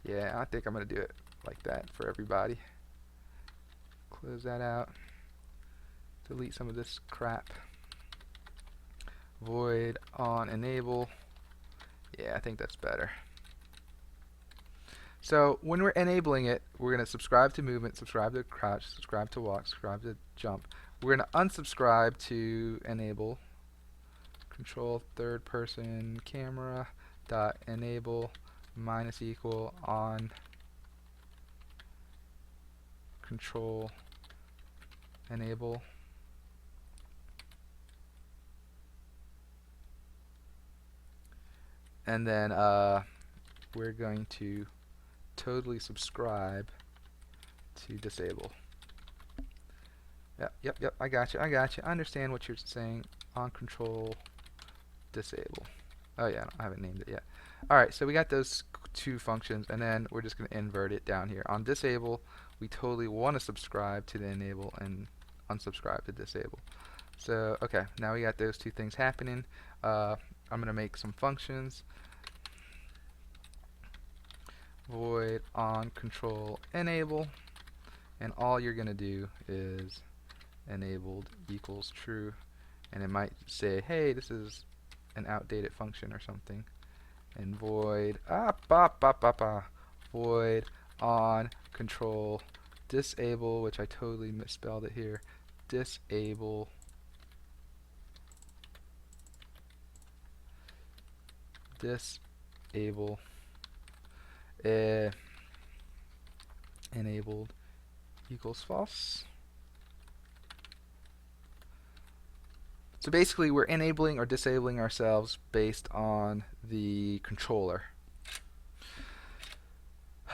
Yeah, I think I'm gonna do it like that for everybody. Close that out. Delete some of this crap. Void on enable. Yeah, I think that's better. So when we're enabling it, we're going to subscribe to movement, subscribe to crouch, subscribe to walk, subscribe to jump. We're going to unsubscribe to enable. Control third person camera dot enable minus equal on control enable. And then we're going to totally subscribe to disable. Yep, I got you. I understand what you're saying. On control disable. Oh yeah, I haven't named it yet. Alright, so we got those two functions, and then we're just going to invert it down here. On disable, we totally want to subscribe to the enable and unsubscribe to disable. So, okay, now we got those two things happening. I'm going to make some functions. Void on control enable, and all you're going to do is enabled equals true, and it might say, hey, this is an outdated function or something. And void void on control disable, which I totally misspelled it here, disable uh, enabled equals false. So basically we're enabling or disabling ourselves based on the controller.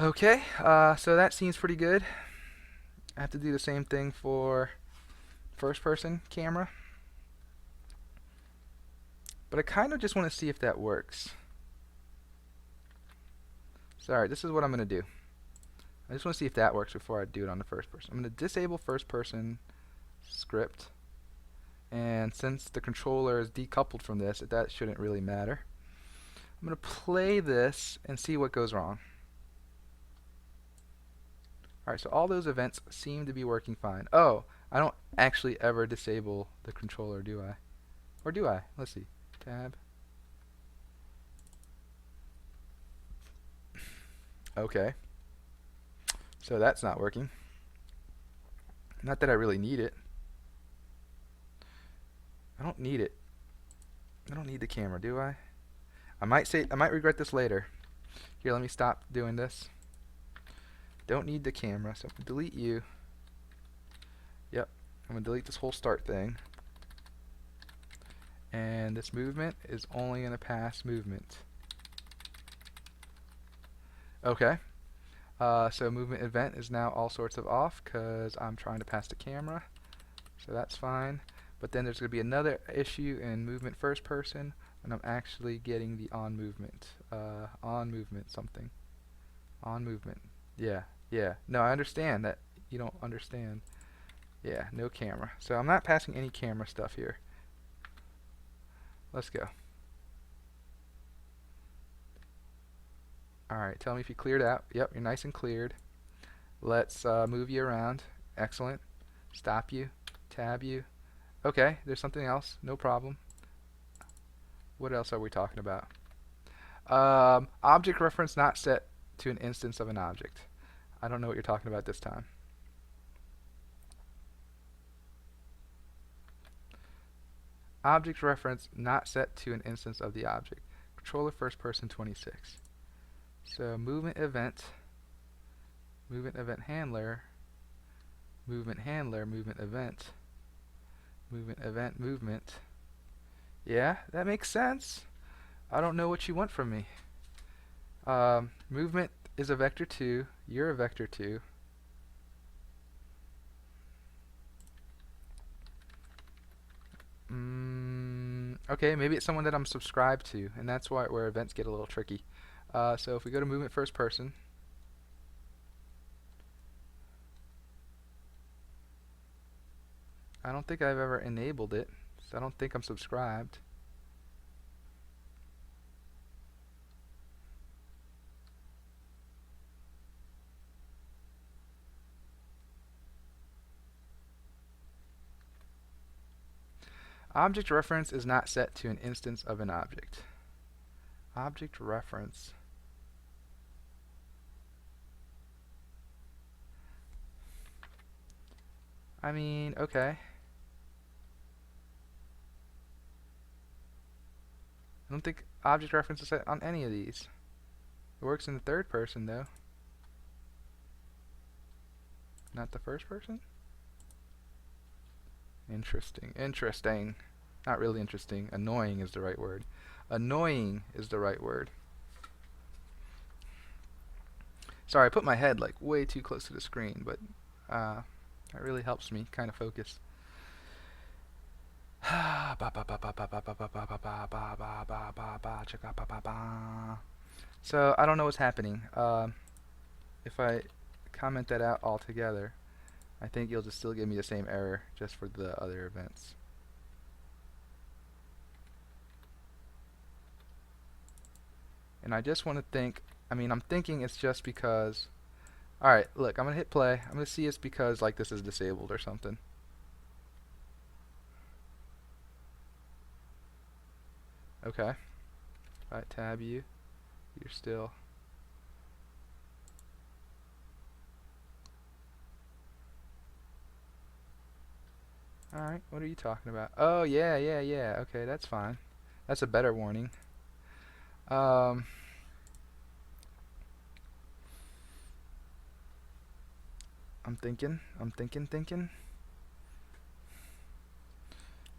Okay, so that seems pretty good. I have to do the same thing for first person camera. But I kind of just want to see if that works. So alright, this is what I'm going to do. I just want to see if that works before I do it on the first person. I'm going to disable first person script. And since the controller is decoupled from this, that shouldn't really matter. I'm going to play this and see what goes wrong. Alright, so all those events seem to be working fine. Oh, I don't actually ever disable the controller, do I? Or do I? Let's see. Tab. Okay. So that's not working. Not that I really need it. I don't need it. I don't need the camera, do I? I might regret this later. Here, let me stop doing this. Don't need the camera, so I'm gonna delete you. Yep, I'm gonna delete this whole start thing. And this movement is only gonna pass movement. Okay. So movement event is now all sorts of off because I'm trying to pass the camera. So that's fine. But then there's going to be another issue in movement first person when I'm actually getting the on movement. On movement something. On movement. Yeah, yeah. No, I understand that you don't understand. Yeah, no camera. So I'm not passing any camera stuff here. Let's go. Alright, tell me if you cleared out. Yep, you're nice and cleared. Let's move you around. Excellent. Stop you. Tab you. Okay, there's something else. No problem. What else are we talking about? Object reference not set to an instance of an object. I don't know what you're talking about this time. Object reference not set to an instance of the object. Controller first person 26. So movement event handler, movement event, movement. Yeah, that makes sense. I don't know what you want from me. Movement is a vector 2. You're a vector 2. Okay, maybe it's someone that I'm subscribed to, and that's where events get a little tricky. So if we go to movement first person, I don't think I've ever enabled it, so I don't think I'm subscribed. Object reference is not set to an instance of an object. Object reference. I mean, okay. I don't think object reference is set on any of these. It works in the third person, though. Not the first person? Interesting. Interesting. Not really interesting. Annoying is the right word. Annoying is the right word. Sorry, I put my head like way too close to the screen, but that really helps me kind of focus. So I don't know what's happening. If I comment that out altogether, I think you'll just still give me the same error just for the other events. And I just want to think, I mean, I'm thinking it's just because, alright, look, I'm going to hit play. I'm going to see it's because like this is disabled or something. Okay. If I tab you, you're still Alright, what are you talking about? Oh, yeah, yeah, yeah. Okay, that's fine. That's a better warning. Um, I'm thinking.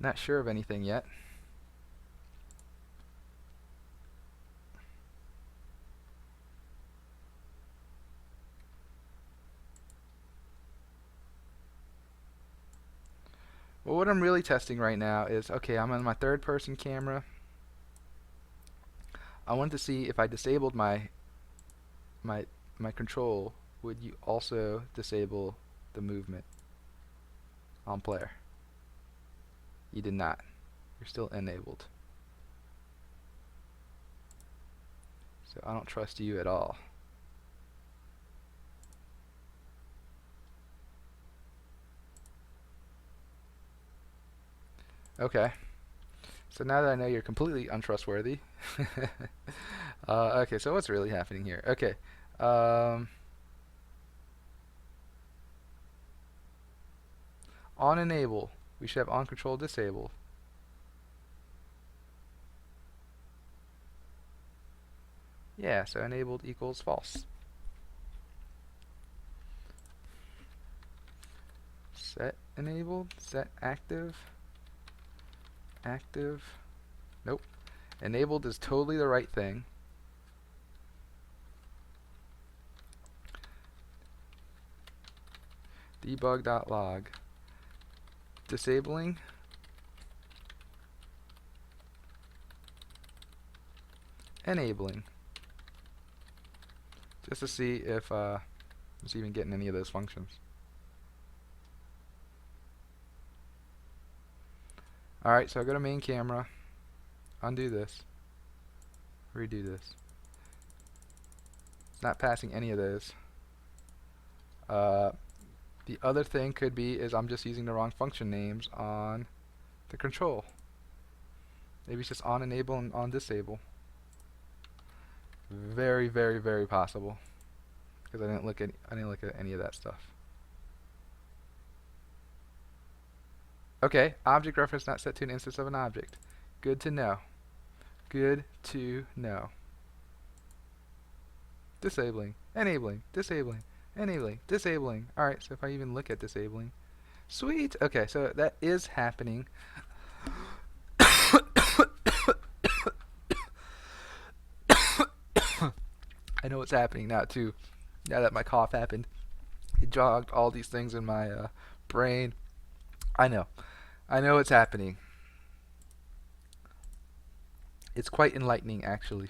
Not sure of anything yet. Well, what I'm really testing right now is, okay, I'm on my third person camera. I wanted to see if I disabled my my control, would you also disable the movement on player? You did not. You're still enabled. So I don't trust you at all. Okay. So now that I know you're completely untrustworthy, okay, so what's really happening here? Okay. Um, on enable, we should have on control disable. Yeah, so enabled equals false. Set enabled, set active, active. Nope. Enabled is totally the right thing. Debug.log. Disabling. Enabling. Just to see if it's even getting any of those functions. Alright, so I go to main camera, undo this, redo this. It's not passing any of those. The other thing could be is I'm just using the wrong function names on the control. Maybe it's just on enable and on disable. Very, very, very possible. Because I didn't look at any of that stuff. Okay, object reference not set to an instance of an object. Good to know. Good to know. Disabling, enabling, disabling, enabling, disabling. Alright, so if I even look at disabling. Sweet! Okay, so that is happening. I know what's happening now too. Now that my cough happened, it jogged all these things in my brain. I know what's happening. It's quite enlightening, actually.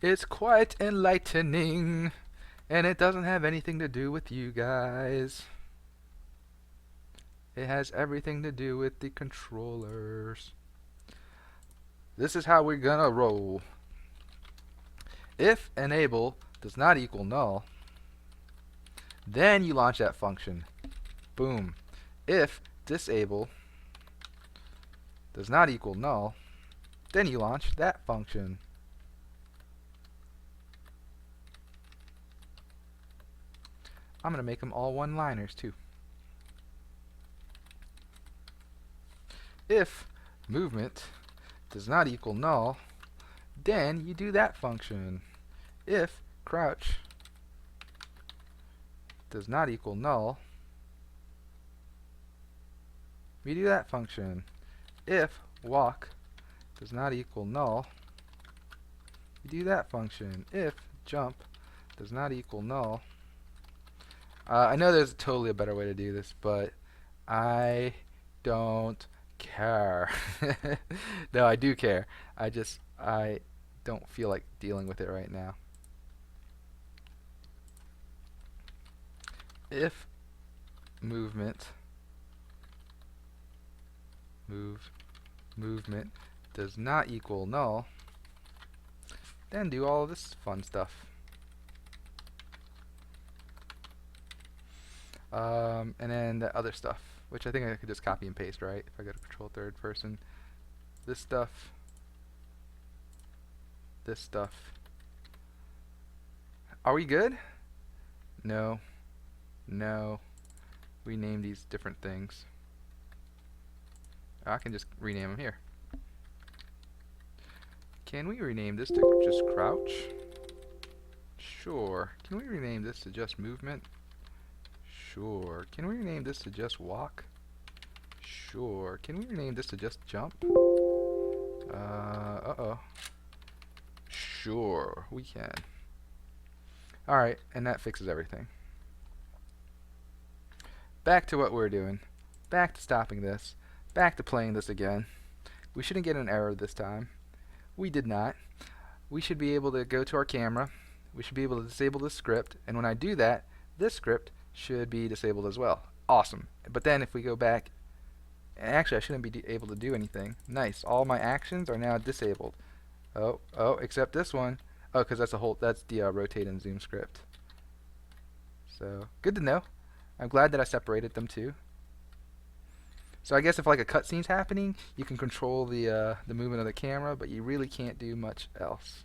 It's quite enlightening, and it doesn't have anything to do with you guys. It has everything to do with the controllers. This is how we're gonna roll. If enable does not equal null, then you launch that function. Boom. If disable does not equal null, then you launch that function. I'm going to make them all one-liners too. If movement does not equal null, then you do that function. If crouch does not equal null, we do that function. If walk does not equal null, we do that function. If jump does not equal null, I know there's totally a better way to do this, but I don't care. No, I do care. I don't feel like dealing with it right now. If movement does not equal null, then do all of this fun stuff. And then the other stuff, which I think I could just copy and paste, right? If I go to control third person, this stuff, this stuff. Are we good? No, no. We name these different things. I can just rename them here. Can we rename this to just crouch? Sure. Can we rename this to just movement? Sure. Can we rename this to just walk? Sure. Can we rename this to just jump? Uh-oh. Sure, we can. Alright, and that fixes everything. Back to what we're doing. Back to stopping this. Back to playing this again. We shouldn't get an error this time. We did not. We should be able to go to our camera. We should be able to disable the script. And when I do that, this script should be disabled as well. Awesome. But then if we go back, actually I shouldn't be able to do anything. Nice. All my actions are now disabled. Oh, except this one. Oh, because that's the rotate and zoom script. So, good to know. I'm glad that I separated them too. So I guess if like a cutscene's happening, you can control the movement of the camera, but you really can't do much else.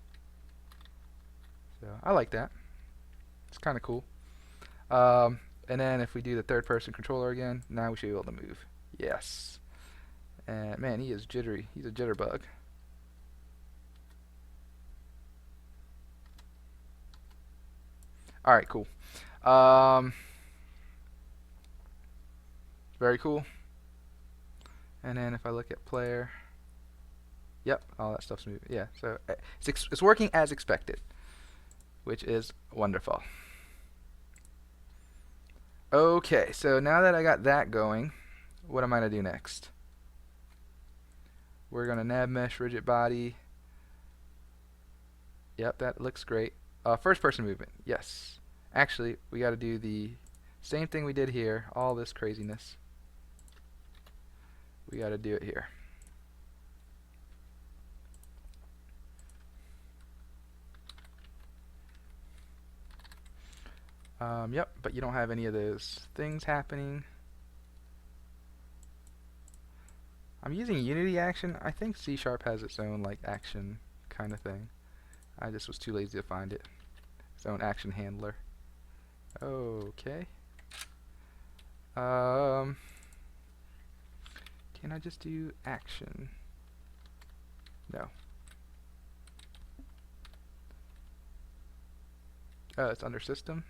So I like that. It's kind of cool. And then if we do the third-person controller again, now we should be able to move. Yes. And man, he is jittery. He's a jitterbug. All right, cool. Very cool. And then if I look at player, yep, all that stuff's moving. Yeah, so it's working as expected, which is wonderful. Okay, so now that I got that going, what am I going to do next? We're going to nav mesh rigid body. Yep, that looks great. First person movement, yes. Actually, we got to do the same thing we did here, all this craziness. We got to do it here. Yep, but you don't have any of those things happening. I'm using Unity action. I think C# has its own like action kind of thing. I just was too lazy to find it. Its own action handler. Okay. Can I just do action? No. Oh, it's under system.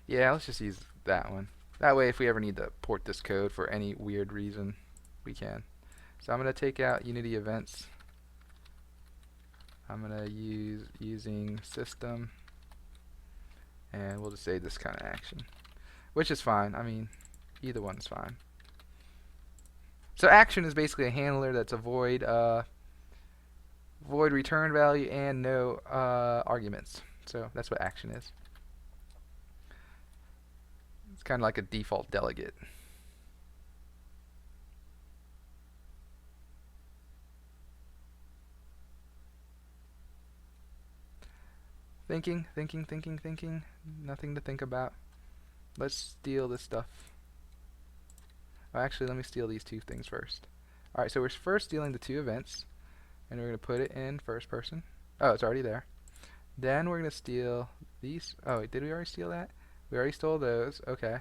Yeah, let's just use that one. That way if we ever need to port this code for any weird reason, we can. So I'm going to take out Unity events. I'm going to use using system, and we'll just say this kind of action, which is fine. I mean, either one's fine. So action is basically a handler that's a void return value and no arguments. So that's what action is. It's kind of like a default delegate. Thinking. Nothing to think about. Let's steal this stuff. Oh, actually, let me steal these two things first. Alright, so we're first stealing the two events, and we're going to put it in first person. Oh, it's already there. Then we're going to steal these. Oh, wait, did we already steal that? We already stole those. Okay.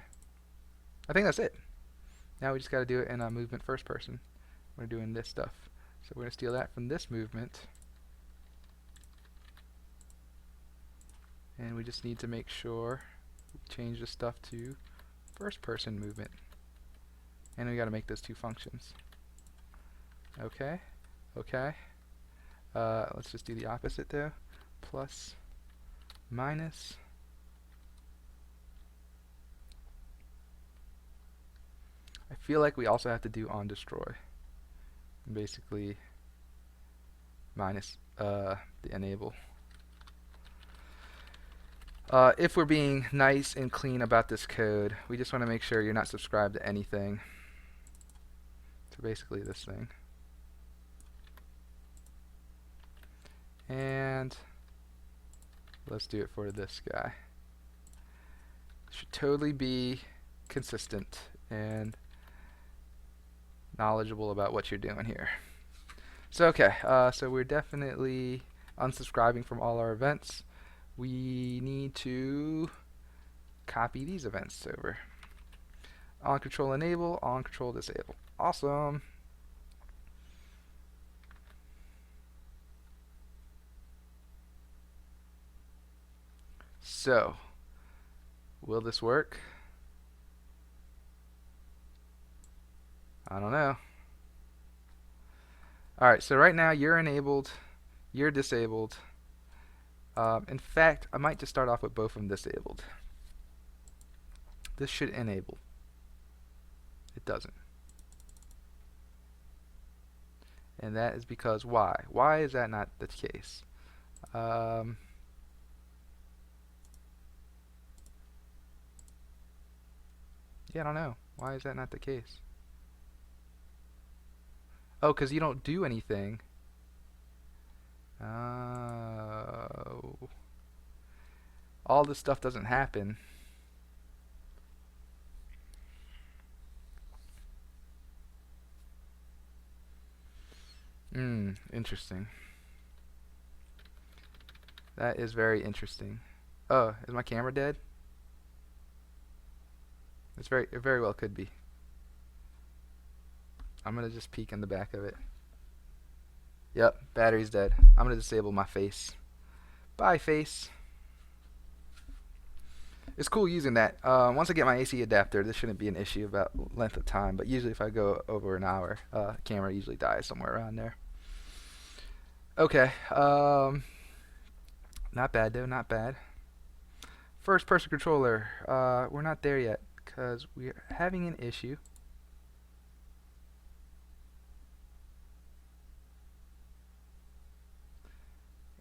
I think that's it. Now we just got to do it in a movement first person. We're doing this stuff. So we're going to steal that from this movement. And we just need to make sure we change this stuff to first person movement. And we got to make those two functions. Okay. Let's just do the opposite though. Plus, minus. I feel like we also have to do on destroy. Basically, minus the enable. If we're being nice and clean about this code, we just want to make sure you're not subscribed to anything. So basically this thing. And let's do it for this guy. Should totally be consistent and knowledgeable about what you're doing here. So okay, so we're definitely unsubscribing from all our events, we need to copy these events over. On control enable, on control disable. Awesome. So, will this work? I don't know. Alright, so right now you're enabled, you're disabled. In fact, I might just start off with both of them disabled. This should enable. It doesn't. And that is because why? Why is that not the case? Yeah, I don't know. Why is that not the case? Oh, because you don't do anything. Oh. All this stuff doesn't happen. Interesting. That is very interesting. Oh, is my camera dead? It very well could be. I'm gonna just peek in the back of it. Yep, battery's dead. I'm gonna disable my face. Bye, face. It's cool using that. Once I get my AC adapter, this shouldn't be an issue about length of time, but usually if I go over an hour, camera usually dies somewhere around there. Okay, not bad though, not bad. First person controller, we're not there yet because we're having an issue.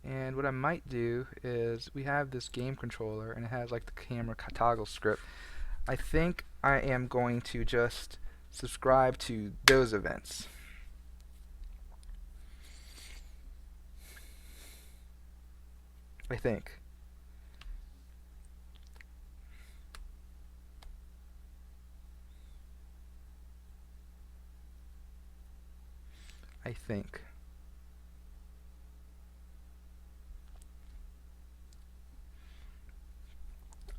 And what I might do is we have this game controller and it has like the camera toggle script. I think I am going to just subscribe to those events. I think. I think.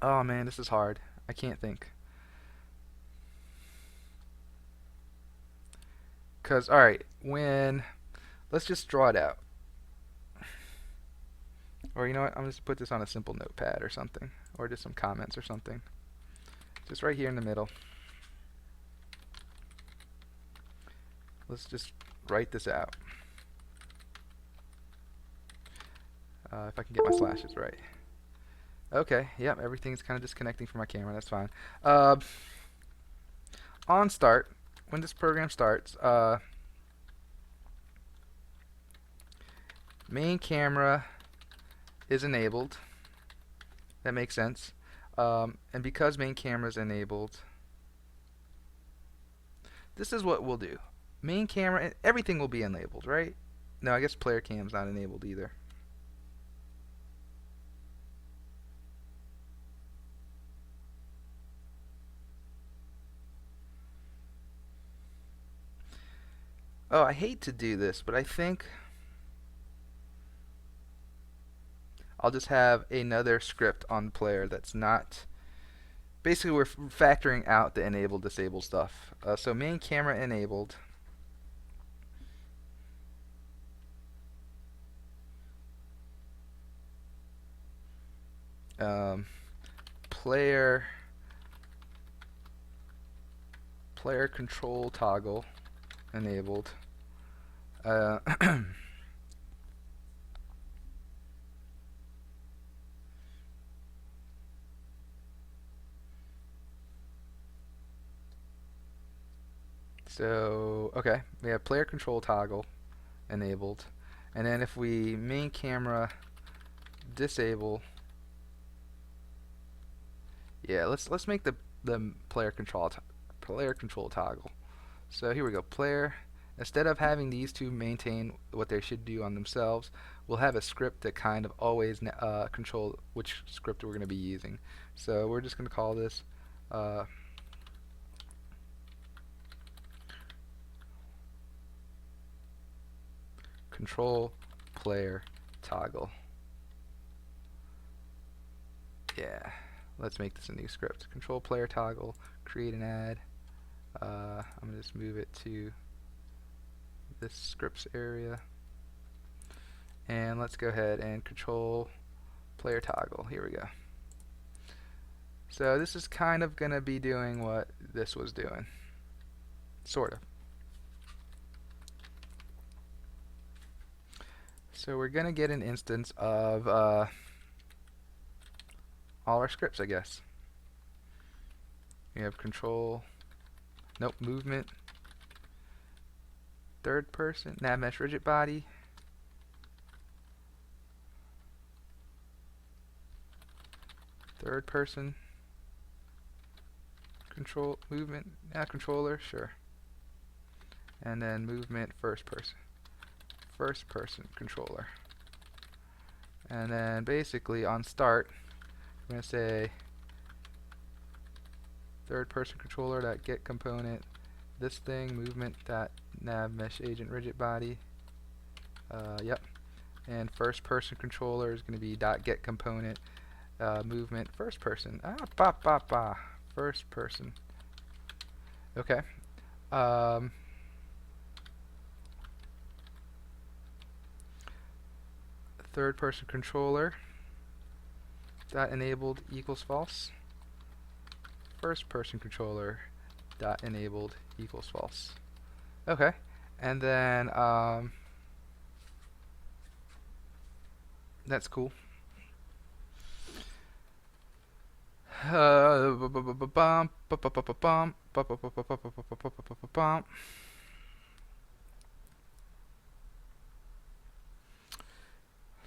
Oh man, this is hard. I can't think. Cause alright, let's just draw it out. Or you know what, I'm just put this on a simple notepad or something. Or just some comments or something. Just right here in the middle. Let's just write this out. If I can get my slashes right. Okay, yep, everything's kind of disconnecting from my camera, that's fine. On start, when this program starts, main camera is enabled. That makes sense. And because main camera is enabled, this is what we'll do. Main camera, everything will be enabled, right? No, I guess player cam's not enabled either. Oh, I hate to do this, but I think I'll just have another script on player that's not. Basically, we're factoring out the enable disable stuff. So main camera enabled. Player control toggle enabled. So okay, we have player control toggle enabled, and then if we main camera disable, yeah, let's make the player control toggle. So here we go, player. Instead of having these two maintain what they should do on themselves, we'll have a script that kind of always control which script we're going to be using. So we're just going to call this control player toggle. Yeah, let's make this a new script. Control player toggle, create and add. I'm going to just move it to this scripts area. And let's go ahead and control player toggle. Here we go. So this is kind of going to be doing what this was doing. Sort of. So we're going to get an instance of all our scripts, I guess. We have control, movement, third person, nav mesh rigid body, third person, control, movement, controller, sure. And then movement, first person controller. And then basically on start, I'm going to say third person controller dot get component, this thing, movement dot nav mesh agent rigid body. Yep. And first person controller is going to be dot get component movement first person. First person. Okay. Third person controller dot enabled equals false. First person controller dot enabled equals false. Okay. And then that's cool.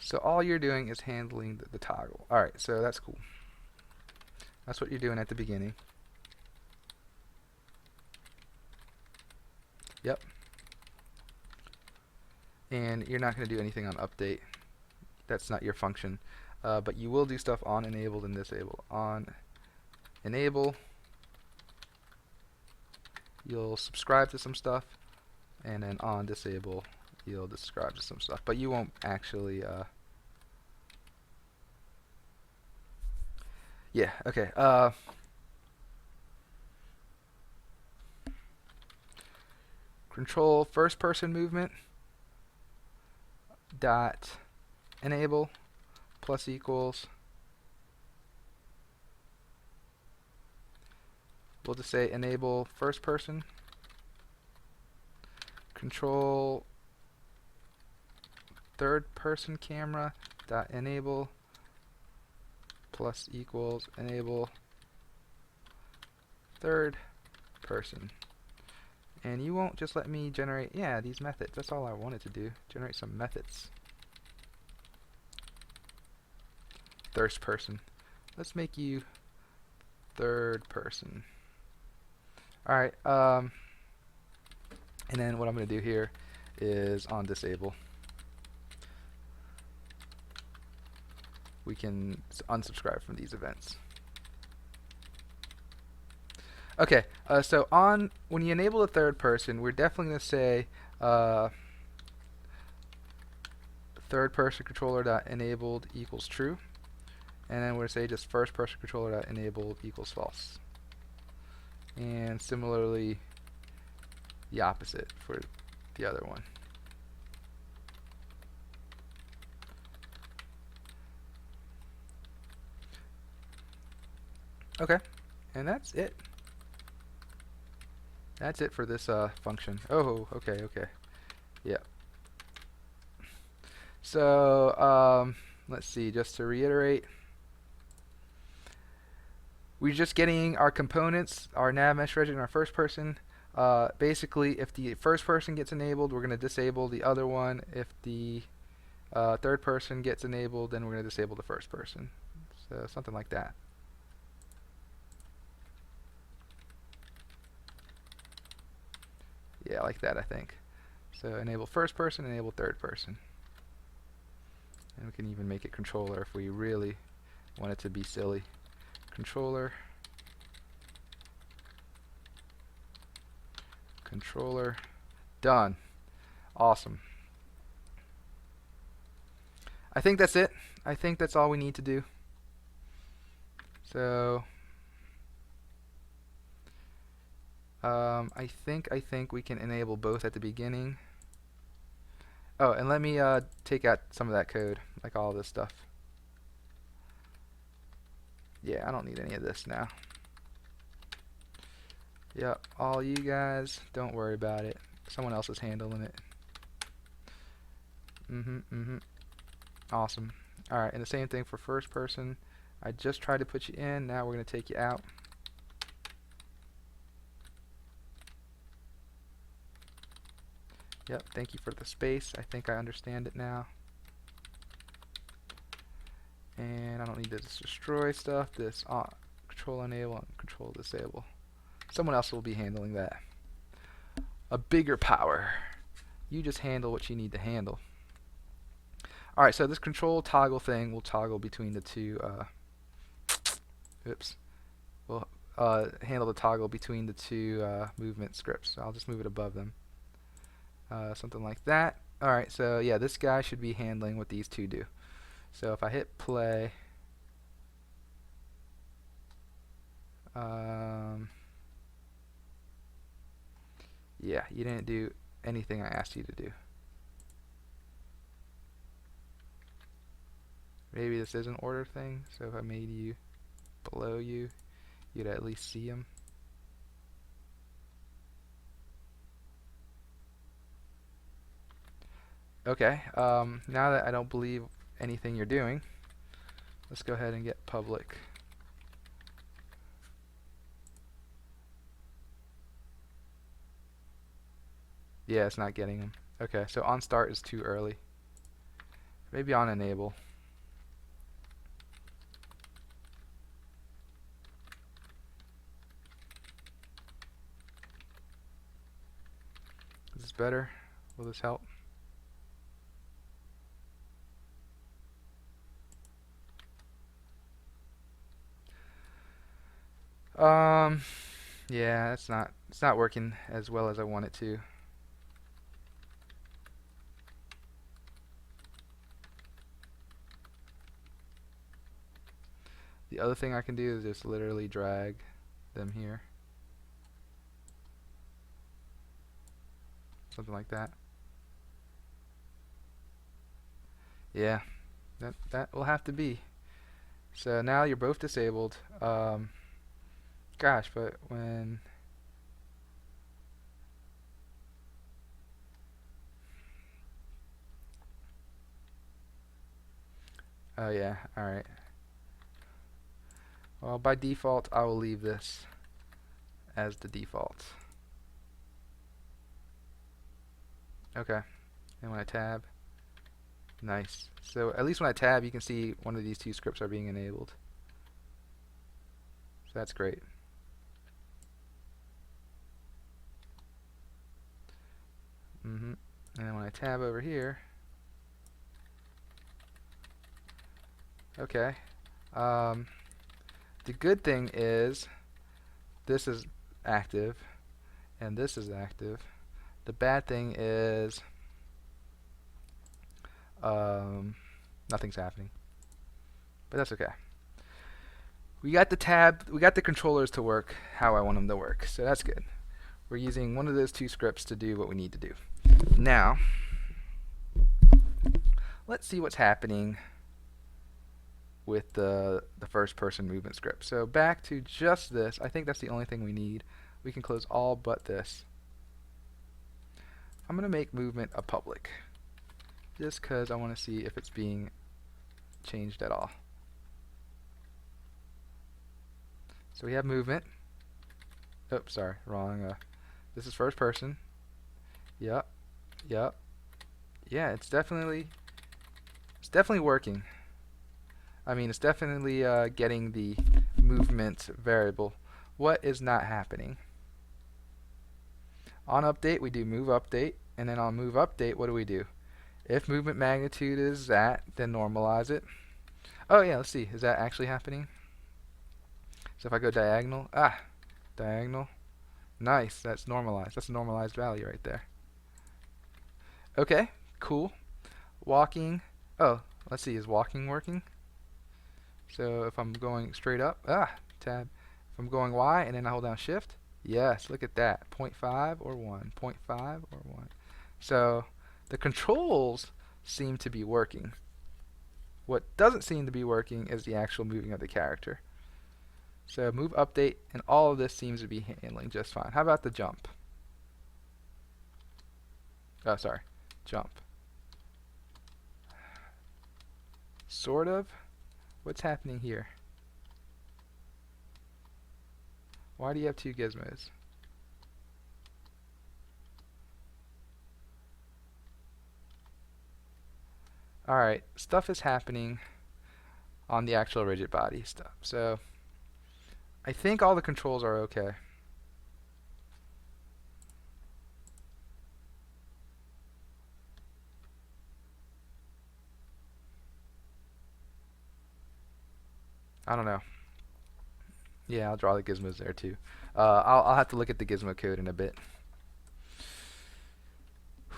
So all you're doing is handling the toggle. Alright, so that's cool. That's what you're doing at the beginning. Yep. And you're not going to do anything on update. That's not your function. But you will do stuff on enabled and disable. On enable, you'll subscribe to some stuff, and then on disable, you'll subscribe to some stuff. But you won't actually yeah, okay. Control first person movement dot enable plus equals, we'll just say enable first person, control third person camera dot enable plus equals enable third person. And you won't just let me generate, these methods. That's all I wanted to do. Generate some methods. First person. Let's make you third person. Alright, and then what I'm going to do here is on disable. We can unsubscribe from these events. Okay, so when you enable the third person, we're definitely going to say third person controller dot enabled equals true, and then we're going to say just first person controller dot enabled equals false. And similarly, the opposite for the other one. Okay, and that's it. That's it for this function. Oh, okay. Yeah. So, let's see, just to reiterate, we're just getting our components, our nav mesh registry, and our first person. Basically, if the first person gets enabled, we're going to disable the other one. If the third person gets enabled, then we're going to disable the first person. So, something like that. Yeah, like that, I think. So enable first person, enable third person. And we can even make it controller if we really want it to be silly. Controller. Done. Awesome. I think that's it. I think that's all we need to do. So I think we can enable both at the beginning. Oh, and let me take out some of that code, like all this stuff. Yeah, I don't need any of this now. Yep, all you guys, don't worry about it. Someone else is handling it. Awesome. Alright, and the same thing for first person. I just tried to put you in, now we're going to take you out. Yep, thank you for the space. I think I understand it now. And I don't need to destroy stuff. This control enable and control disable. Someone else will be handling that. A bigger power. You just handle what you need to handle. Alright, so this control toggle thing will toggle between the two. We'll handle the toggle between the two movement scripts. So I'll just move it above them. Something like that. Alright, so yeah, this guy should be handling what these two do. So if I hit play, yeah, you didn't do anything I asked you to do. Maybe this is an order thing, so if I made you below you, you'd at least see them. Okay, now that I don't believe anything you're doing, let's go ahead and get public. Yeah, it's not getting them. Okay, so on start is too early. Maybe on enable. Is this better? Will this help? Yeah, it's not working as well as I want it to. The other thing I can do is just literally drag them here. Something like that. Yeah, that will have to be. So now you're both disabled. Gosh, but when... Oh yeah, alright. Well, by default, I will leave this as the default. Okay, and when I tab, nice. So at least when I tab, you can see one of these two scripts are being enabled. So that's great. And then when I tab over here, okay. The good thing is this is active and this is active. The bad thing is nothing's happening, but that's okay. We got the controllers to work how I want them to work, so that's good. We're using one of those two scripts to do what we need to do. Now, let's see what's happening with the first person movement script. So back to just this. I think that's the only thing we need. We can close all but this. I'm going to make movement a public just because I want to see if it's being changed at all. So we have movement. Oops, sorry, wrong. This is first person. Yep. Yeah, it's definitely working. I mean, it's definitely getting the movement variable. What is not happening? On update, we do move update, and then on move update, what do we do? If movement magnitude is that, then normalize it. Oh yeah, let's see. Is that actually happening? So if I go diagonal, diagonal. Nice, that's normalized. That's a normalized value right there. Okay, cool. Walking. Oh, Let's see, is walking working? So if I'm going straight up, tab. If I'm going Y and then I hold down shift, yes, look at that. 0.5 or 1, 0.5 or 1. So the controls seem to be working. What doesn't seem to be working is the actual moving of the character. So move, update, and all of this seems to be handling just fine. How about the jump? Oh, sorry, jump. Sort of. What's happening here? Why do you have two gizmos? Alright, stuff is happening on the actual rigid body stuff. So I think all the controls are okay. I don't know. Yeah, I'll draw the gizmos there too. I'll have to look at the gizmo code in a bit.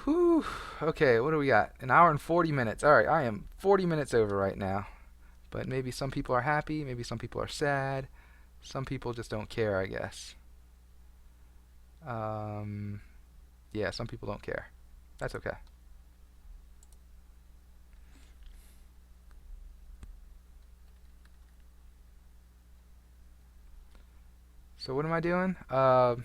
Whew. Okay, what do we got? An hour and 40 minutes. Alright, I am 40 minutes over right now. But maybe some people are happy, maybe some people are sad. Some people just don't care, I guess. Yeah, some people don't care. That's okay. So what am I doing? Alright,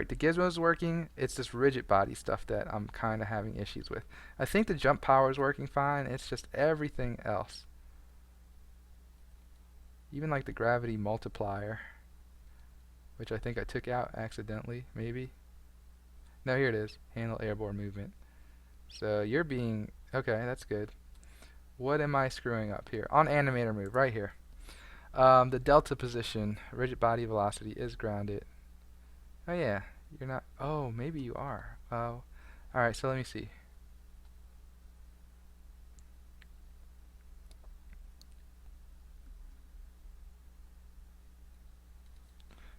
the gizmo's working. It's this rigid body stuff that I'm kind of having issues with. I think the jump power is working fine. It's just everything else. Even like the gravity multiplier, which I think I took out accidentally, maybe. No, here it is. Handle airborne movement. So you're being... Okay, that's good. What am I screwing up here? On animator move, right here. The delta position, rigid body velocity, is grounded. Oh yeah, you're not... Oh, maybe you are. Oh. Alright, so let me see.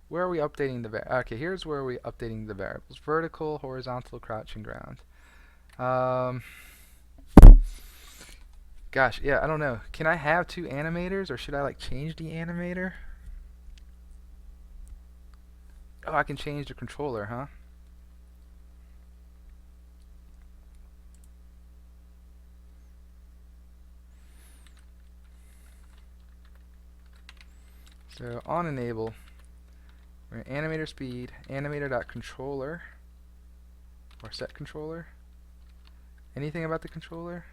Where are we updating the... Okay, here's where we're updating the variables. Vertical, horizontal, crouch, and ground. Gosh, yeah, I don't know. Can I have two animators, or should I like change the animator? Oh, I can change the controller, huh? So on enable, we're going to animator speed, animator.controller, or set controller. Anything about the controller?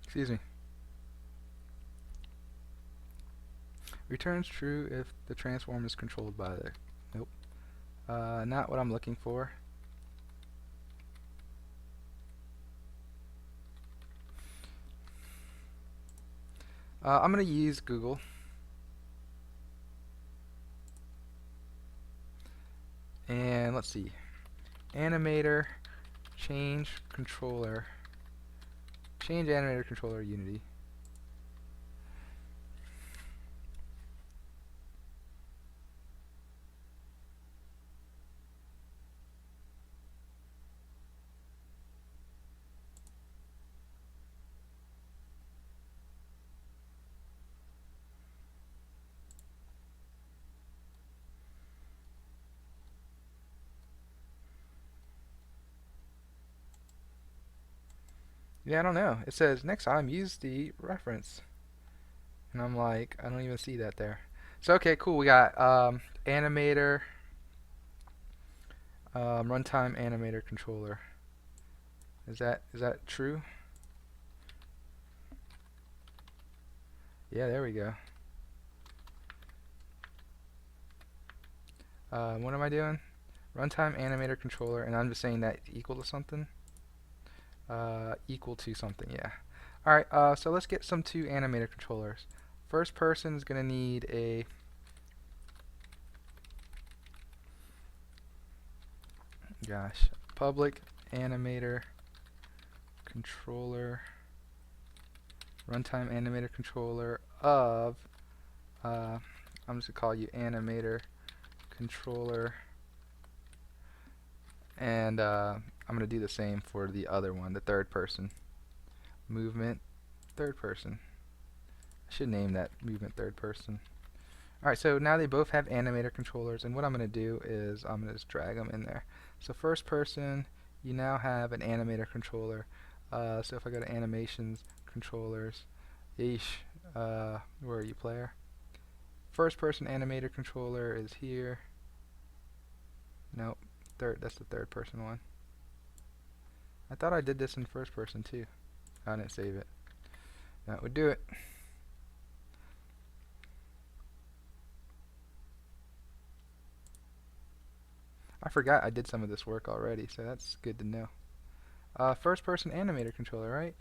Excuse me. Returns true if the transform is controlled by the... Nope. Not what I'm looking for. I'm going to use Google. And let's see. Animator, change controller. Change animator controller Unity. Yeah, I don't know. It says next time use the reference. And I'm like, I don't even see that there. So okay, cool. We got animator, runtime animator controller. Is that true? Yeah, there we go. What am I doing? Runtime animator controller, and I'm just saying that equal to something. Equal to something, yeah. Alright, so let's get some two animator controllers. First person is going to need a public animator controller, runtime animator controller of, I'm just going to call you animator controller, and I'm going to do the same for the other one, the third person. Movement third person. I should name that movement third person. Alright, so now they both have animator controllers, and what I'm going to do is I'm going to just drag them in there. So first person, you now have an animator controller. So if I go to animations, controllers, where are you, player? First person animator controller is here. Nope, that's the third person one. I thought I did this in first person too. I didn't save it. That would do it. I forgot I did some of this work already, so that's good to know. First person animator controller, right?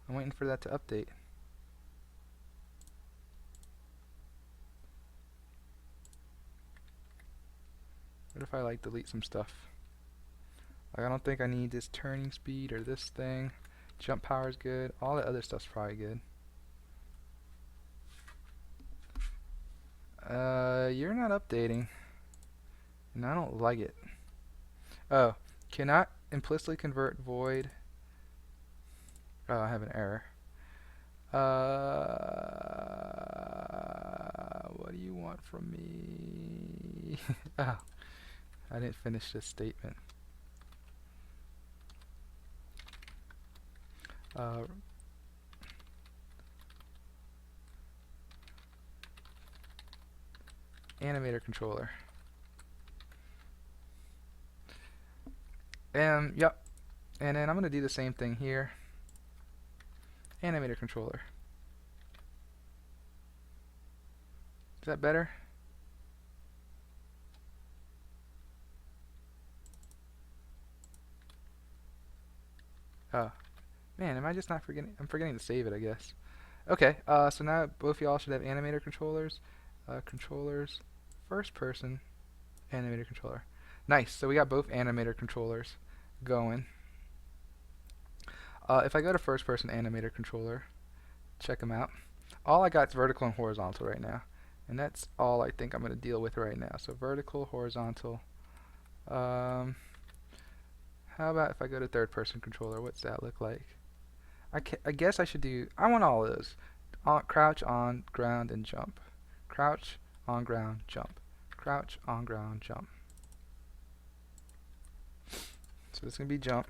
I'm waiting for that to update. What if I like delete some stuff? Like, I don't think I need this turning speed or this thing. Jump power is good. All the other stuff's probably good. You're not updating, and I don't like it. Oh, cannot implicitly convert void. Oh, I have an error. What do you want from me? Oh, I didn't finish this statement. Animator controller. Yep. And then I'm going to do the same thing here. Animator controller. Is that better? Oh. Man, am I just not forgetting? I'm forgetting to save it, I guess. Okay, so now both y'all should have animator controllers. Controllers. First person. Animator controller. Nice, so we got both animator controllers going. If I go to first person animator controller, check them out. All I got is vertical and horizontal right now. And that's all I think I'm going to deal with right now. So vertical, horizontal. How about if I go to third person controller, what's that look like? I guess I should do, I want all of those. Crouch, on, ground, and jump. Crouch, on, ground, jump. Crouch, on, ground, jump. So this is going to be jump.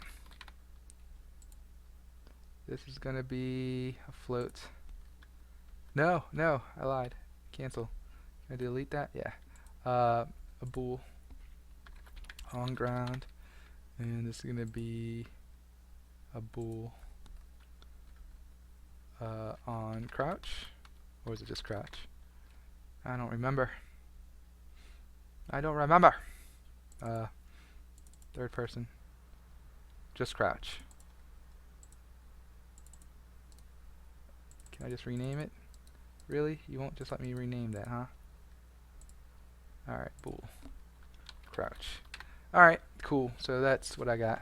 This is going to be a float. No, I lied. Cancel. Can I delete that? Yeah. A bool. On ground. And this is going to be a bool. On crouch. Or is it just crouch? I don't remember. Third person. Just crouch. Can I just rename it? Really? You won't just let me rename that, huh? Alright, bool. Crouch. Alright, cool. So that's what I got.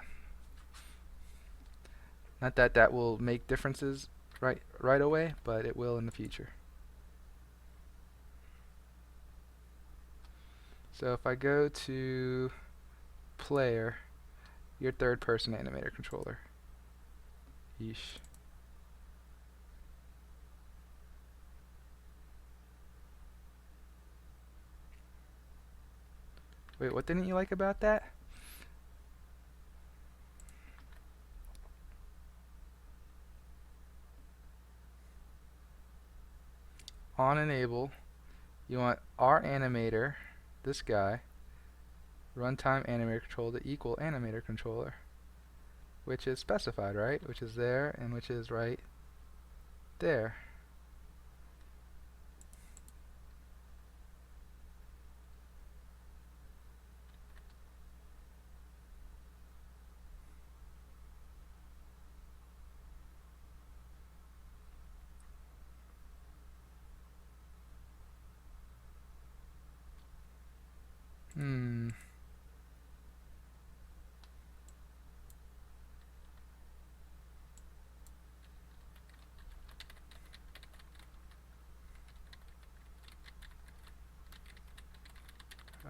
Not that that will make differences right away, but it will in the future. So if I go to player, your third person animator controller. Yeesh. Wait, what didn't you like about that? On enable, you want our animator, this guy, runtime animator controller to equal animator controller, which is specified, right? Which is there and which is right there.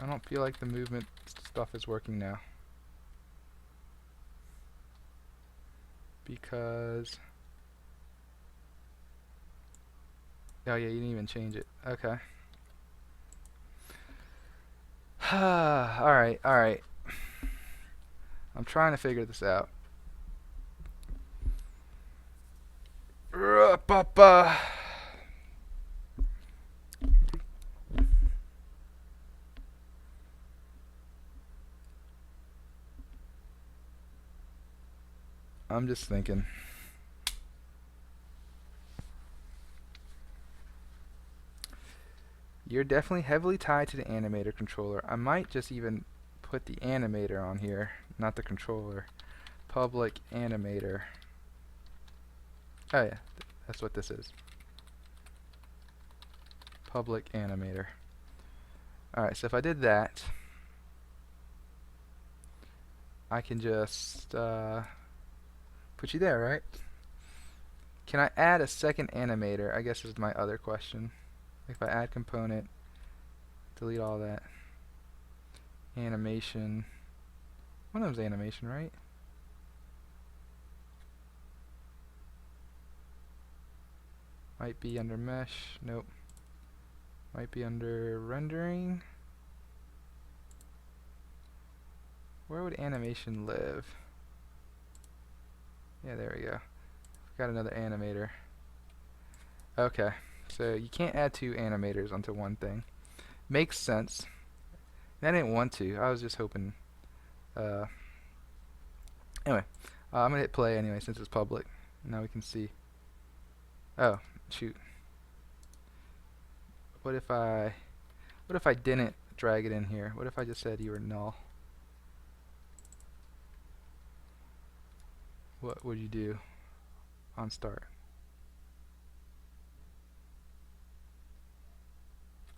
I don't feel like the movement stuff is working now. Because... oh yeah, you didn't even change it. Okay. Alright, alright. I'm trying to figure this out. I'm just thinking. You're definitely heavily tied to the animator controller. I might just even put the animator on here, not the controller. Public animator. Oh yeah, that's what this is. Public animator. Alright, so if I did that, I can just put you there, right? Can I add a second animator? I guess is my other question. If I add component, delete all that. Animation. One of them's animation, right? Might be under mesh. Nope. Might be under rendering. Where would animation live? Yeah, there we go. Got another animator. Okay, so you can't add two animators onto one thing. Makes sense. And I didn't want to. I was just hoping. Anyway, I'm gonna hit play anyway since it's public. Now we can see. Oh, shoot. What if I didn't drag it in here? What if I just said you were null? What would you do on start?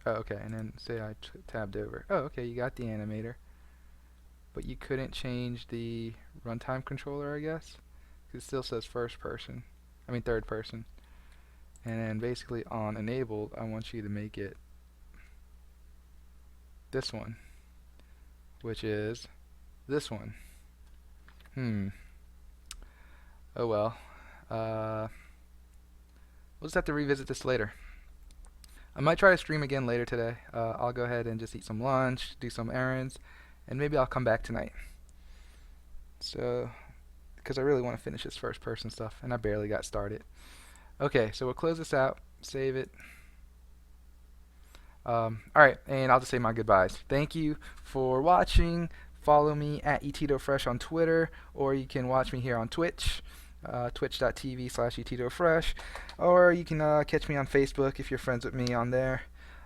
Oh, okay, and then say I tabbed over. Oh, okay, you got the animator. But you couldn't change the runtime controller, I guess? 'Cause it still says first person. I mean third person. And then basically on enabled, I want you to make it this one, which is this one. Oh well. We'll just have to revisit this later. I might try to stream again later today. I'll go ahead and just eat some lunch, do some errands, and maybe I'll come back tonight. So, because I really want to finish this first person stuff, and I barely got started. Okay, so we'll close this out, save it. Alright, and I'll just say my goodbyes. Thank you for watching. Follow me at ETdoFresh on Twitter, or you can watch me here on Twitch. Twitch.tv/ETdoFresh, or you can catch me on Facebook if you're friends with me on there.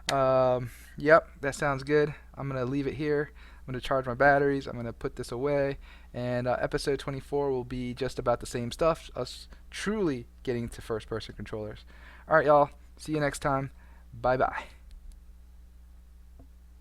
Yep, that sounds good. I'm going to leave it here. I'm going to charge my batteries. I'm going to put this away. And episode 24 will be just about the same stuff, us truly getting to first-person controllers. Alright, y'all. See you next time. Bye-bye.